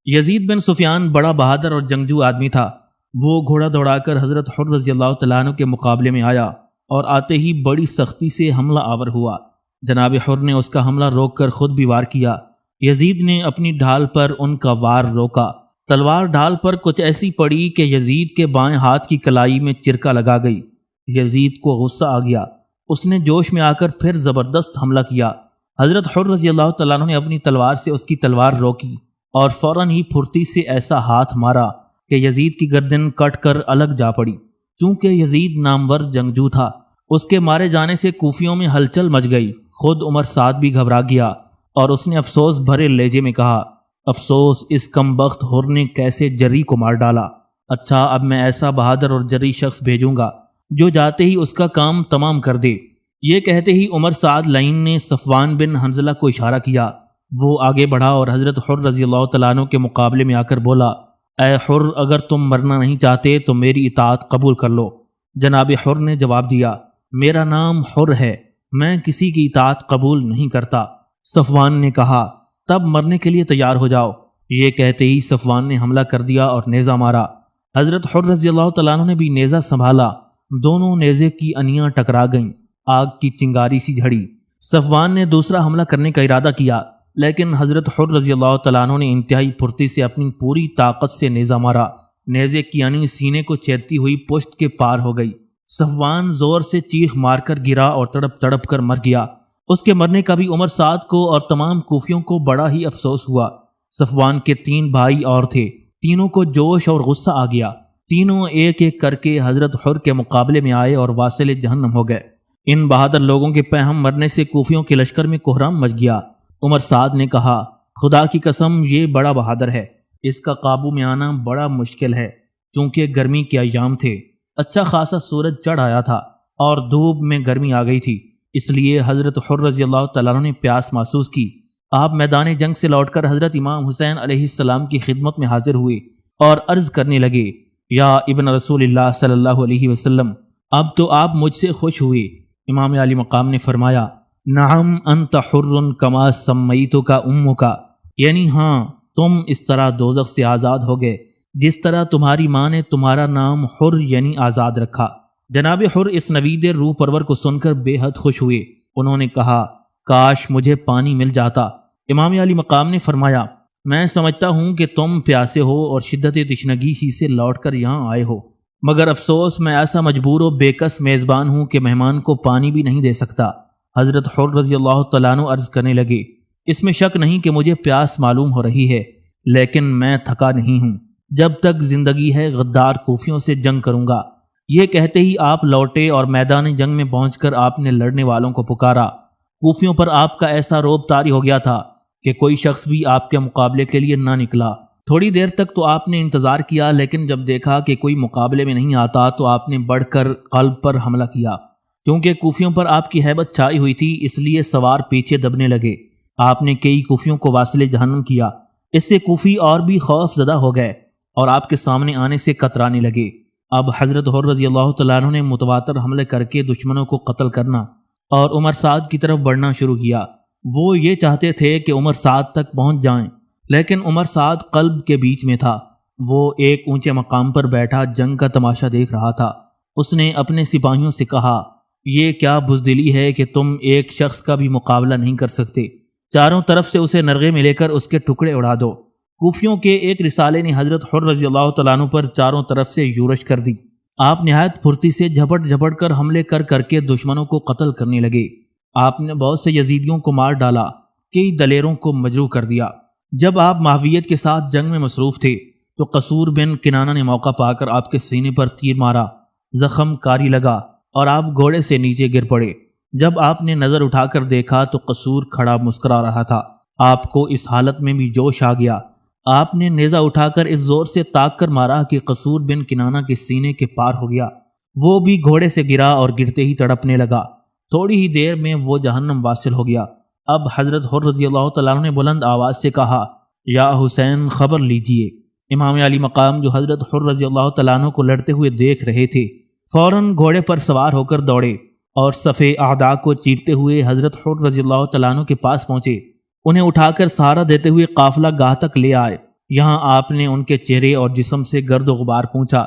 یزید بن سفیان بڑا بہادر اور جنگجو آدمی تھا، وہ گھوڑا دوڑا کر حضرت حر رضی اللہ تعالیٰ عنہ کے مقابلے میں آیا اور آتے ہی بڑی سختی سے حملہ آور ہوا۔ جناب حر نے اس کا حملہ روک کر خود بھی وار کیا۔ یزید نے اپنی ڈھال پر ان کا وار روکا۔ تلوار ڈھال پر کچھ ایسی پڑی کہ یزید کے بائیں ہاتھ کی کلائی میں چرکا لگا گئی۔ یزید کو غصہ آ گیا، اس نے جوش میں آ کر پھر زبردست حملہ کیا۔ حضرت حر رضی اللہ تعالیٰ عنہ نے اپنی تلوار سے اس کی تلوار روکی اور فوراً ہی پھرتی سے ایسا ہاتھ مارا کہ یزید کی گردن کٹ کر الگ جا پڑی۔ چونکہ یزید نامور جنگجو تھا، اس کے مارے جانے سے کوفیوں میں ہلچل مچ گئی۔ خود عمر سعد بھی گھبرا گیا اور اس نے افسوس بھرے لہجے میں کہا، افسوس، اس کم بخت حر نے کیسے جری کو مار ڈالا۔ اچھا، اب میں ایسا بہادر اور جری شخص بھیجوں گا جو جاتے ہی اس کا کام تمام کر دے۔ یہ کہتے ہی عمر سعد لائن نے صفوان بن حنظلہ کو اشارہ کیا۔ وہ آگے بڑھا اور حضرت حر رضی اللہ تعالیٰ عنہ کے مقابلے میں آ کر بولا، اے حر، اگر تم مرنا نہیں چاہتے تو میری اطاعت قبول کر لو۔ جناب حر نے جواب دیا، میرا نام حر ہے، میں کسی کی اطاعت قبول نہیں کرتا۔ صفوان نے کہا، تب مرنے کے لیے تیار ہو جاؤ۔ یہ کہتے ہی صفوان نے حملہ کر دیا اور نیزہ مارا۔ حضرت حر رضی اللہ تعالیٰ عنہ نے بھی نیزہ سنبھالا، دونوں نیزے کی انیاں ٹکرا گئیں، آگ کی چنگاری سی جھڑی۔ صفوان نے دوسرا حملہ کرنے کا ارادہ کیا، لیکن حضرت حر رضی اللہ تعالیٰ عنہ نے انتہائی پھرتی سے اپنی پوری طاقت سے نیزہ مارا۔ نیزے کی انی سینے کو چیرتی ہوئی پشت کے پار ہو گئی۔ صفوان زور سے چیخ مار کر گرا اور تڑپ تڑپ کر مر گیا۔ اس کے مرنے کا بھی عمر سعد کو اور تمام کوفیوں کو بڑا ہی افسوس ہوا۔ صفوان کے 3 بھائی اور تھے، تینوں کو جوش اور غصہ آ گیا۔ تینوں ایک ایک کر کے حضرت حر کے مقابلے میں آئے اور واصل جہنم ہو گئے۔ ان بہادر لوگوں کے پہم مرنے سے کوفیوں کے لشکر میں کوہرام مچ گیا۔ عمر سعد نے کہا، خدا کی قسم، یہ بڑا بہادر ہے، اس کا قابو میں آنا بڑا مشکل ہے۔ چونکہ گرمی کے ایام تھے، اچھا خاصا سورج چڑھ آیا تھا اور دھوپ میں گرمی آ گئی تھی، اس لیے حضرت حر رضی اللہ تعالیٰ عنہ نے پیاس محسوس کی۔ آپ میدان جنگ سے لوٹ کر حضرت امام حسین علیہ السلام کی خدمت میں حاضر ہوئے اور عرض کرنے لگے، یا ابن رسول اللہ صلی اللہ علیہ وسلم، اب تو آپ مجھ سے خوش ہوئے۔ امام علی مقام نے فرمایا، نعم انت حر کما سمیتک امک، یعنی ہاں، تم اس طرح دوزخ سے آزاد ہو گئے جس طرح تمہاری ماں نے تمہارا نام حر یعنی آزاد رکھا۔ جناب حر اس نوید روح پرور کو سن کر بے حد خوش ہوئے۔ انہوں نے کہا، کاش مجھے پانی مل جاتا۔ امام علی مقام نے فرمایا، میں سمجھتا ہوں کہ تم پیاسے ہو اور شدت تشنگی ہی سے لوٹ کر یہاں آئے ہو، مگر افسوس میں ایسا مجبور و بے کس میزبان ہوں کہ مہمان کو پانی بھی نہیں دے سکتا۔ حضرت حر رضی اللہ تعالیٰ عنہ عرض کرنے لگے، اس میں شک نہیں کہ مجھے پیاس معلوم ہو رہی ہے، لیکن میں تھکا نہیں ہوں۔ جب تک زندگی ہے غدار کوفیوں سے جنگ کروں گا۔ یہ کہتے ہی آپ لوٹے اور میدان جنگ میں پہنچ کر آپ نے لڑنے والوں کو پکارا۔ کوفیوں پر آپ کا ایسا رعب طاری ہو گیا تھا کہ کوئی شخص بھی آپ کے مقابلے کے لیے نہ نکلا۔ تھوڑی دیر تک تو آپ نے انتظار کیا، لیکن جب دیکھا کہ کوئی مقابلے میں نہیں آتا تو آپ نے بڑھ کر قلب پر حملہ کیا۔ کیونکہ کوفیوں پر آپ کی ہیبت چھائی ہوئی تھی، اس لیے سوار پیچھے دبنے لگے۔ آپ نے کئی کوفیوں کو واصل جہنم کیا۔ اس سے کوفی اور بھی خوف زدہ ہو گئے اور آپ کے سامنے آنے سے کترانے لگے۔ اب حضرت حر رضی اللہ تعالیٰ عنہ نے متواتر حملے کر کے دشمنوں کو قتل کرنا اور عمر سعد کی طرف بڑھنا شروع کیا۔ وہ یہ چاہتے تھے کہ عمر سعد تک پہنچ جائیں، لیکن عمر سعد قلب کے بیچ میں تھا۔ وہ ایک اونچے مقام پر بیٹھا جنگ کا تماشا دیکھ رہا تھا۔ اس نے اپنے سپاہیوں سے کہا، یہ کیا بزدلی ہے کہ تم ایک شخص کا بھی مقابلہ نہیں کر سکتے؟ چاروں طرف سے اسے نرغے میں لے کر اس کے ٹکڑے اڑا دو۔ کوفیوں کے ایک رسالے نے حضرت حر رضی اللہ تعالیٰ عنہ پر چاروں طرف سے یورش کر دی۔ آپ نہایت پھرتی سے جھپٹ جھپٹ کر حملے کر کے دشمنوں کو قتل کرنے لگے۔ آپ نے بہت سے یزیدیوں کو مار ڈالا، کئی دلیروں کو مجروح کر دیا۔ جب آپ معاویت کے ساتھ جنگ میں مصروف تھے تو قصور بن کنانہ نے موقع پا کر آپ کے سینے پر تیر مارا، زخم کاری لگا اور آپ گھوڑے سے نیچے گر پڑے۔ جب آپ نے نظر اٹھا کر دیکھا تو قصور کھڑا مسکرا رہا تھا۔ آپ کو اس حالت میں بھی جوش آ گیا۔ آپ نے نیزہ اٹھا کر اس زور سے تاک کر مارا کہ قصور بن کنانہ کے سینے کے پار ہو گیا۔ وہ بھی گھوڑے سے گرا اور گرتے ہی تڑپنے لگا۔ تھوڑی ہی دیر میں وہ جہنم واصل ہو گیا۔ اب حضرت حر رضی اللہ تعالیٰ عنہ نے بلند آواز سے کہا، یا حسین خبر لیجئے۔ امام علی مقام جو حضرت حر رضی اللہ تعالیٰ عنہ کو لڑتے ہوئے دیکھ رہے تھے، فوراً گھوڑے پر سوار ہو کر دوڑے اور صفِ اعداء کو چیرتے ہوئے حضرت حر رضی اللہ تعالیٰ عنہ کے پاس پہنچے۔ انہیں اٹھا کر سہارا دیتے ہوئے قافلہ گاہ تک لے آئے۔ یہاں آپ نے ان کے چہرے اور جسم سے گرد و غبار پونچھا۔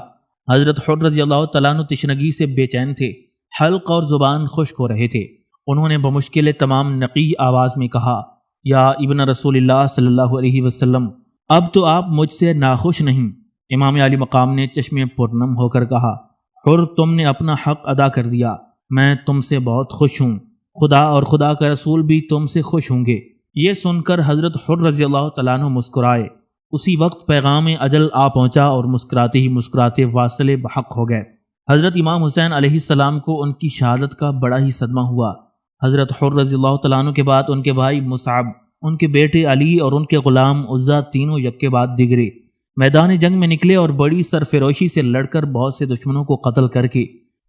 حضرت حر رضی اللہ تعالیٰ عنہ تشنگی سے بے چین تھے، حلق اور زبان خشک ہو رہے تھے۔ انہوں نے بمشکل تمام نقی آواز میں کہا، یا ابن رسول اللہ صلی اللہ علیہ وسلم، اب تو آپ مجھ سے ناخوش نہیں؟ امام علی مقام نے چشمے پرنم ہو کر کہا، حر تم نے اپنا حق ادا کر دیا، میں تم سے بہت خوش ہوں، خدا اور خدا کا رسول بھی تم سے خوش ہوں گے۔ یہ سن کر حضرت حر رضی اللہ تعالیٰ عنہ مسکرائے۔ اسی وقت پیغام اجل آ پہنچا اور مسکراتے ہی مسکراتے واصل بحق ہو گئے۔ حضرت امام حسین علیہ السلام کو ان کی شہادت کا بڑا ہی صدمہ ہوا۔ حضرت حر رضی اللہ تعالیٰ عنہ کے بعد ان کے بھائی مصعب، ان کے بیٹے علی اور ان کے غلام عزا تینوں یک کے بعد دیگرے میدان جنگ میں نکلے اور بڑی سرفروشی سے لڑ کر بہت سے دشمنوں کو قتل کر کے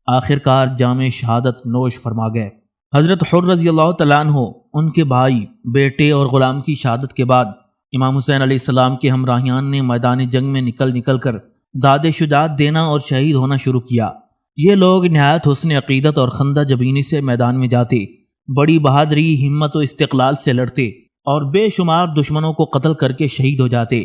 آخرکار جام شہادت نوش فرما گئے۔ حضرت حر رضی اللہ تعالیٰ عنہ، ان کے بھائی، بیٹے اور غلام کی شہادت کے بعد امام حسین علیہ السلام کے ہمراہیان نے میدان جنگ میں نکل کر داد شجاعت دینا اور شہید ہونا شروع کیا۔ یہ لوگ نہایت حسن عقیدت اور خندہ جبینی سے میدان میں جاتے، بڑی بہادری، ہمت و استقلال سے لڑتے اور بے شمار دشمنوں کو قتل کر کے شہید ہو جاتے۔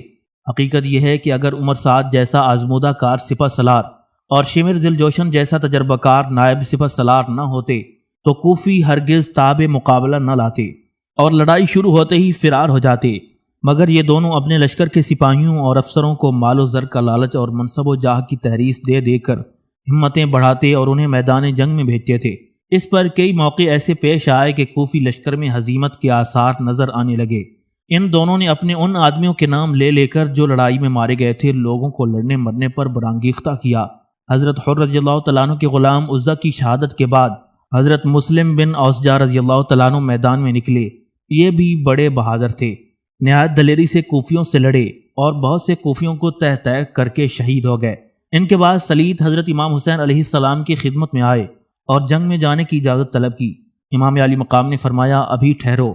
حقیقت یہ ہے کہ اگر عمر سعد جیسا آزمودہ کار سپہ سالار اور شمر ذی الجوشن جیسا تجربہ کار نائب سپہ سالار نہ ہوتے تو کوفی ہرگز تاب مقابلہ نہ لاتے اور لڑائی شروع ہوتے ہی فرار ہو جاتے، مگر یہ دونوں اپنے لشکر کے سپاہیوں اور افسروں کو مال و زر کا لالچ اور منصب و جاہ کی تحریص دے کر ہمتیں بڑھاتے اور انہیں میدان جنگ میں بھیجتے تھے۔ اس پر کئی موقع ایسے پیش آئے کہ کوفی لشکر میں ہزیمت کے آثار نظر آنے لگے۔ ان دونوں نے اپنے ان آدمیوں کے نام لے کر جو لڑائی میں مارے گئے تھے لوگوں کو لڑنے مرنے پر برانگیختہ کیا۔ حضرت حر رضی اللہ تعالیٰ عنہ کے غلام عزا کی شہادت کے بعد حضرت مسلم بن اوسجا رضی اللہ تعالیٰ عنہ میدان میں نکلے۔ یہ بھی بڑے بہادر تھے، نہایت دلیری سے کوفیوں سے لڑے اور بہت سے کوفیوں کو تہ تہ کر کے شہید ہو گئے۔ ان کے بعد سلیط حضرت امام حسین علیہ السلام کی خدمت میں آئے اور جنگ میں جانے کی اجازت طلب کی۔ امام علی مقام نے فرمایا، ابھی ٹھہرو۔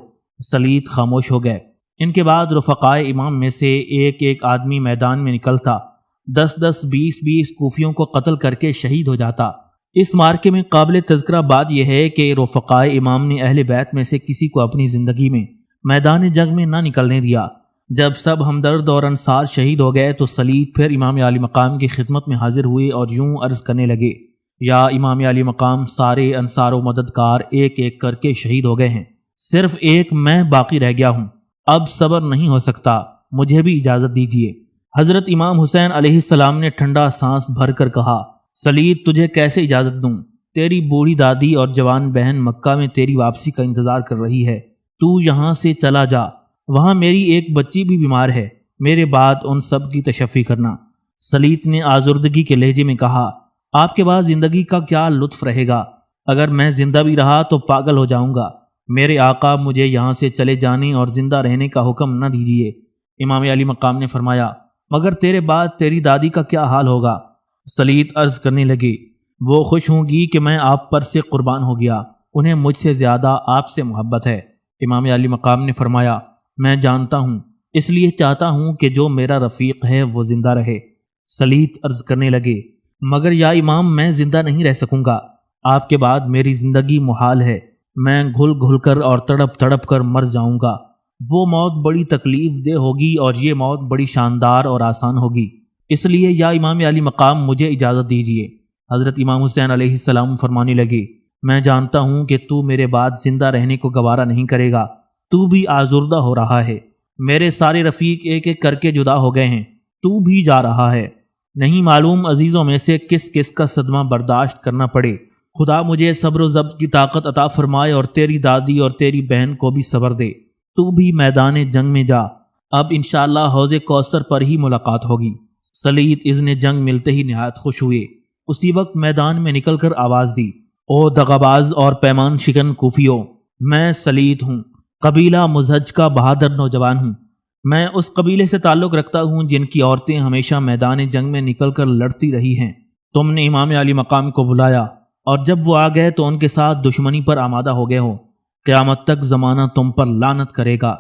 سلیط خاموش ہو گئے۔ ان کے بعد رفقائے امام میں سے ایک ایک آدمی میدان میں نکلتا، 10 20 کوفیوں کو قتل کر کے شہید ہو جاتا۔ اس مارکے میں قابل تذکرہ بات یہ ہے کہ رفقائے امام نے اہل بیت میں سے کسی کو اپنی زندگی میں میدان جنگ میں نہ نکلنے دیا۔ جب سب ہمدرد اور انصار شہید ہو گئے تو سلیط پھر امام علی مقام کی خدمت میں حاضر ہوئے اور یوں عرض کرنے لگے، یا امام علی مقام، سارے انصار و مددگار ایک ایک کر کے شہید ہو گئے ہیں، صرف ایک میں باقی رہ گیا ہوں، اب صبر نہیں ہو سکتا، مجھے بھی اجازت دیجیے۔ حضرت امام حسین علیہ السلام نے ٹھنڈا سانس بھر کر کہا، سلیط تجھے کیسے اجازت دوں؟ تیری بوڑھی دادی اور جوان بہن مکہ میں تیری واپسی کا انتظار کر رہی ہے، تو یہاں سے چلا جا، وہاں میری ایک بچی بھی بیمار ہے، میرے بعد ان سب کی تشفی کرنا۔ سلیط نے آزردگی کے لہجے میں کہا، آپ کے بعد زندگی کا کیا لطف رہے گا؟ اگر میں زندہ بھی رہا تو پاگل ہو جاؤں گا۔ میرے آقا مجھے یہاں سے چلے جانے اور زندہ رہنے کا حکم نہ دیجیے۔ امام علی مقام نے فرمایا، مگر تیرے بعد تیری دادی کا کیا حال ہوگا؟ سلیط عرض کرنے لگے، وہ خوش ہوں گی کہ میں آپ پر سے قربان ہو گیا، انہیں مجھ سے زیادہ آپ سے محبت ہے۔ امام علی مقام نے فرمایا، میں جانتا ہوں، اس لیے چاہتا ہوں کہ جو میرا رفیق ہے وہ زندہ رہے۔ سلیط عرض کرنے لگے، مگر یا امام میں زندہ نہیں رہ سکوں گا، آپ کے بعد میری زندگی محال ہے، میں گھل گھل کر اور تڑپ تڑپ کر مر جاؤں گا۔ وہ موت بڑی تکلیف دہ ہوگی اور یہ موت بڑی شاندار اور آسان ہوگی، اس لیے یا امام علی مقام مجھے اجازت دیجیے۔ حضرت امام حسین علیہ السلام فرمانے لگے، میں جانتا ہوں کہ تو میرے بعد زندہ رہنے کو گوارا نہیں کرے گا، تو بھی آزردہ ہو رہا ہے، میرے سارے رفیق ایک ایک کر کے جدا ہو گئے ہیں، تو بھی جا رہا ہے، نہیں معلوم عزیزوں میں سے کس کس کا صدمہ برداشت کرنا پڑے۔ خدا مجھے صبر و ضبط کی طاقت عطا فرمائے اور تیری دادی اور تیری بہن کو بھی صبر دے۔ تو بھی میدان جنگ میں جا، اب انشاءاللہ حوض کوثر پر ہی ملاقات ہوگی۔ سلیط اذن جنگ ملتے ہی نہایت خوش ہوئے، اسی وقت میدان میں نکل کر آواز دی، او دغاباز اور پیمان شکن کوفیوں، میں سلیط ہوں، قبیلہ مزہج کا بہادر نوجوان ہوں۔ میں اس قبیلے سے تعلق رکھتا ہوں جن کی عورتیں ہمیشہ میدان جنگ میں نکل کر لڑتی رہی ہیں۔ تم نے امام علی مقام کو بلایا اور جب وہ آ گئے تو ان کے ساتھ دشمنی پر آمادہ ہو گئے ہو، قیامت تک زمانہ تم پر لعنت کرے گا،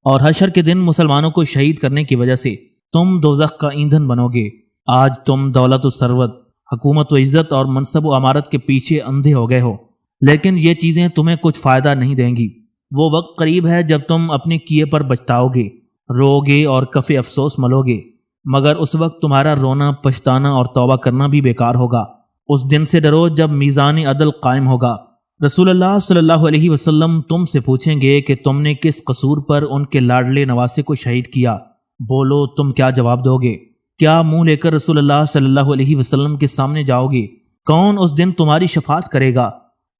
اور حشر کے دن مسلمانوں کو شہید کرنے کی وجہ سے تم دوزخ کا ایندھن بنو گے۔ آج تم دولت و ثروت، حکومت و عزت اور منصب و امارت کے پیچھے اندھے ہو گئے ہو، لیکن یہ چیزیں تمہیں کچھ فائدہ نہیں دیں گی۔ وہ وقت قریب ہے جب تم اپنے کیے پر پچھتاؤ گے، رو گے اور کف افسوس ملو گے، مگر اس وقت تمہارا رونا، پچھتانا اور توبہ کرنا بھی بیکار ہوگا۔ اس دن سے ڈرو جب میزان عدل قائم ہوگا۔ رسول اللہ صلی اللہ علیہ وسلم تم سے پوچھیں گے کہ تم نے کس قصور پر ان کے لاڈلے نواسے کو شہید کیا، بولو تم کیا جواب دو گے؟ کیا منہ لے کر رسول اللہ صلی اللہ علیہ وسلم کے سامنے جاؤ گے؟ کون اس دن تمہاری شفاعت کرے گا؟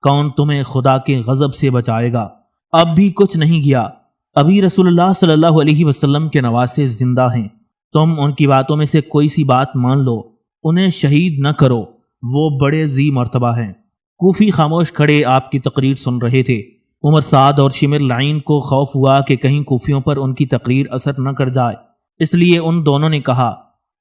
کون تمہیں خدا کے غضب سے بچائے گا؟ اب بھی کچھ نہیں گیا، ابھی رسول اللہ صلی اللہ علیہ وسلم کے نواسے زندہ ہیں، تم ان کی باتوں میں سے کوئی سی بات مان لو، انہیں شہید نہ کرو، وہ بڑے ذی مرتبہ ہیں۔ کوفی خاموش کھڑے آپ کی تقریر سن رہے تھے۔ عمر سعد اور شمر لعین کو خوف ہوا کہ کہیں کوفیوں پر ان کی تقریر اثر نہ کر جائے، اس لیے ان دونوں نے کہا،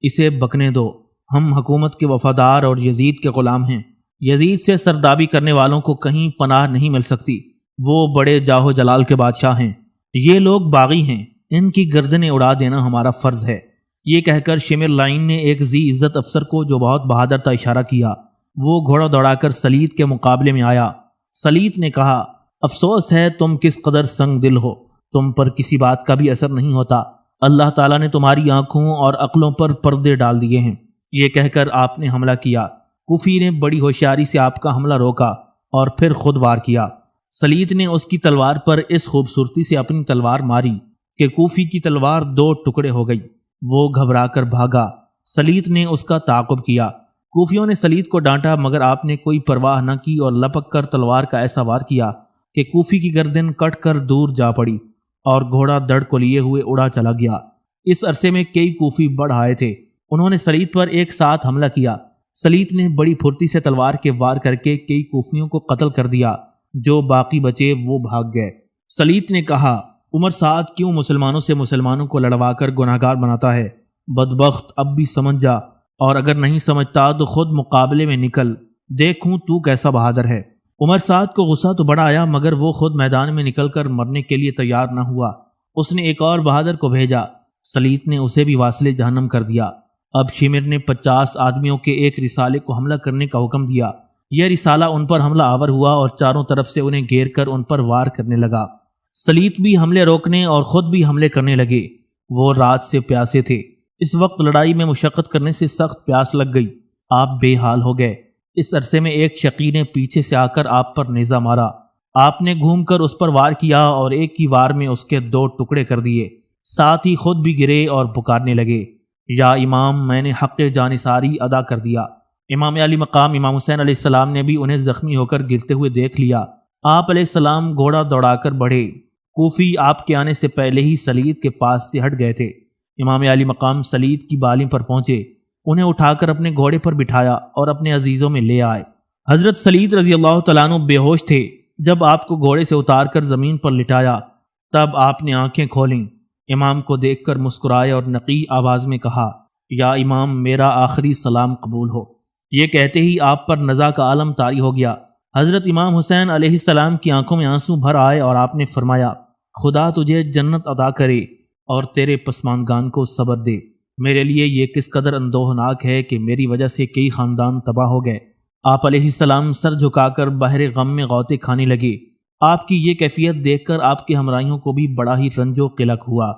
اسے بکنے دو، ہم حکومت کے وفادار اور یزید کے غلام ہیں، یزید سے سردابی کرنے والوں کو کہیں پناہ نہیں مل سکتی، وہ بڑے جاہ و جلال کے بادشاہ ہیں، یہ لوگ باغی ہیں، ان کی گردنیں اڑا دینا ہمارا فرض ہے۔ یہ کہہ کر شمر لعین نے ایک ذی عزت افسر کو جو بہت بہادر تھا اشارہ کیا، وہ گھوڑا دوڑا کر سلیط کے مقابلے میں آیا۔ سلیط نے کہا، افسوس ہے تم کس قدر سنگ دل ہو، تم پر کسی بات کا بھی اثر نہیں ہوتا، اللہ تعالیٰ نے تمہاری آنکھوں اور عقلوں پر پردے ڈال دیے ہیں۔ یہ کہہ کر آپ نے حملہ کیا۔ کوفی نے بڑی ہوشیاری سے آپ کا حملہ روکا اور پھر خود وار کیا۔ سلیط نے اس کی تلوار پر اس خوبصورتی سے اپنی تلوار ماری کہ کوفی کی تلوار دو ٹکڑے ہو گئی، وہ گھبرا کر بھاگا۔ سلیط نے اس کا تعاقب کیا۔ کوفیوں نے سلیط کو ڈانٹا مگر آپ نے کوئی پرواہ نہ کی اور لپک کر تلوار کا ایسا وار کیا کہ کوفی کی گردن کٹ کر دور جا پڑی اور گھوڑا دڑ کو لیے ہوئے اڑا چلا گیا۔ اس عرصے میں کئی کوفی بڑھ آئے تھے، انہوں نے سلیط پر ایک ساتھ حملہ کیا۔ سلیط نے بڑی پھرتی سے تلوار کے وار کر کے کئی کوفیوں کو قتل کر دیا، جو باقی بچے وہ بھاگ گئے۔ سلیط نے کہا، عمر سعد کیوں مسلمانوں سے مسلمانوں کو لڑوا کر گناہگار بناتا ہے؟ بدبخت اب بھی سمجھ جا، اور اگر نہیں سمجھتا تو خود مقابلے میں نکل، دیکھوں تو کیسا بہادر ہے۔ عمر سعد کو غصہ تو بڑا آیا مگر وہ خود میدان میں نکل کر مرنے کے لیے تیار نہ ہوا۔ اس نے ایک اور بہادر کو بھیجا، سلیط نے اسے بھی واصل جہنم کر دیا۔ اب شمر نے 50 آدمیوں کے ایک رسالے کو حملہ کرنے کا حکم دیا۔ یہ رسالہ ان پر حملہ آور ہوا اور چاروں طرف سے انہیں گھیر کر ان پر وار کرنے لگا۔ سلیط بھی حملے روکنے اور خود بھی حملے کرنے لگے۔ وہ رات سے پیاسے تھے، اس وقت لڑائی میں مشقت کرنے سے سخت پیاس لگ گئی، آپ بے حال ہو گئے۔ اس عرصے میں ایک شقی نے پیچھے سے آ کر آپ پر نیزہ مارا، آپ نے گھوم کر اس پر وار کیا اور ایک ہی وار میں اس کے 2 ٹکڑے کر دیے، ساتھ ہی خود بھی گرے اور پکارنے لگے، یا امام میں نے حق جانثاری ادا کر دیا۔ امام علی مقام امام حسین علیہ السلام نے بھی انہیں زخمی ہو کر گرتے ہوئے دیکھ لیا۔ آپ علیہ السلام گھوڑا دوڑا کر بڑھے، کوفی آپ کے آنے سے پہلے ہی سلید کے پاس سے ہٹ گئے تھے۔ امام علی مقام سلید کی بالی پر پہنچے، انہیں اٹھا کر اپنے گھوڑے پر بٹھایا اور اپنے عزیزوں میں لے آئے۔ حضرت سلید رضی اللہ تعالیٰ عنہ بے ہوش تھے۔ جب آپ کو گھوڑے سے اتار کر زمین پر لٹایا تب آپ نے آنکھیں کھولیں، امام کو دیکھ کر مسکرائے اور نقی آواز میں کہا، یا امام میرا آخری سلام قبول ہو۔ یہ کہتے ہی آپ پر نزا کا عالم طاری ہو گیا۔ حضرت امام حسین علیہ السلام کی آنکھوں میں آنسو بھر آئے اور آپ نے فرمایا، خدا تجھے جنت عطا کرے اور تیرے پسماندگان کو صبر دے۔ میرے لیے یہ کس قدر اندوہناک ہے کہ میری وجہ سے کئی خاندان تباہ ہو گئے۔ آپ علیہ السلام سر جھکا کر بحر غم میں غوطے کھانے لگے۔ آپ کی یہ کیفیت دیکھ کر آپ کے ہمراہیوں کو بھی بڑا ہی رنج و قلق ہوا۔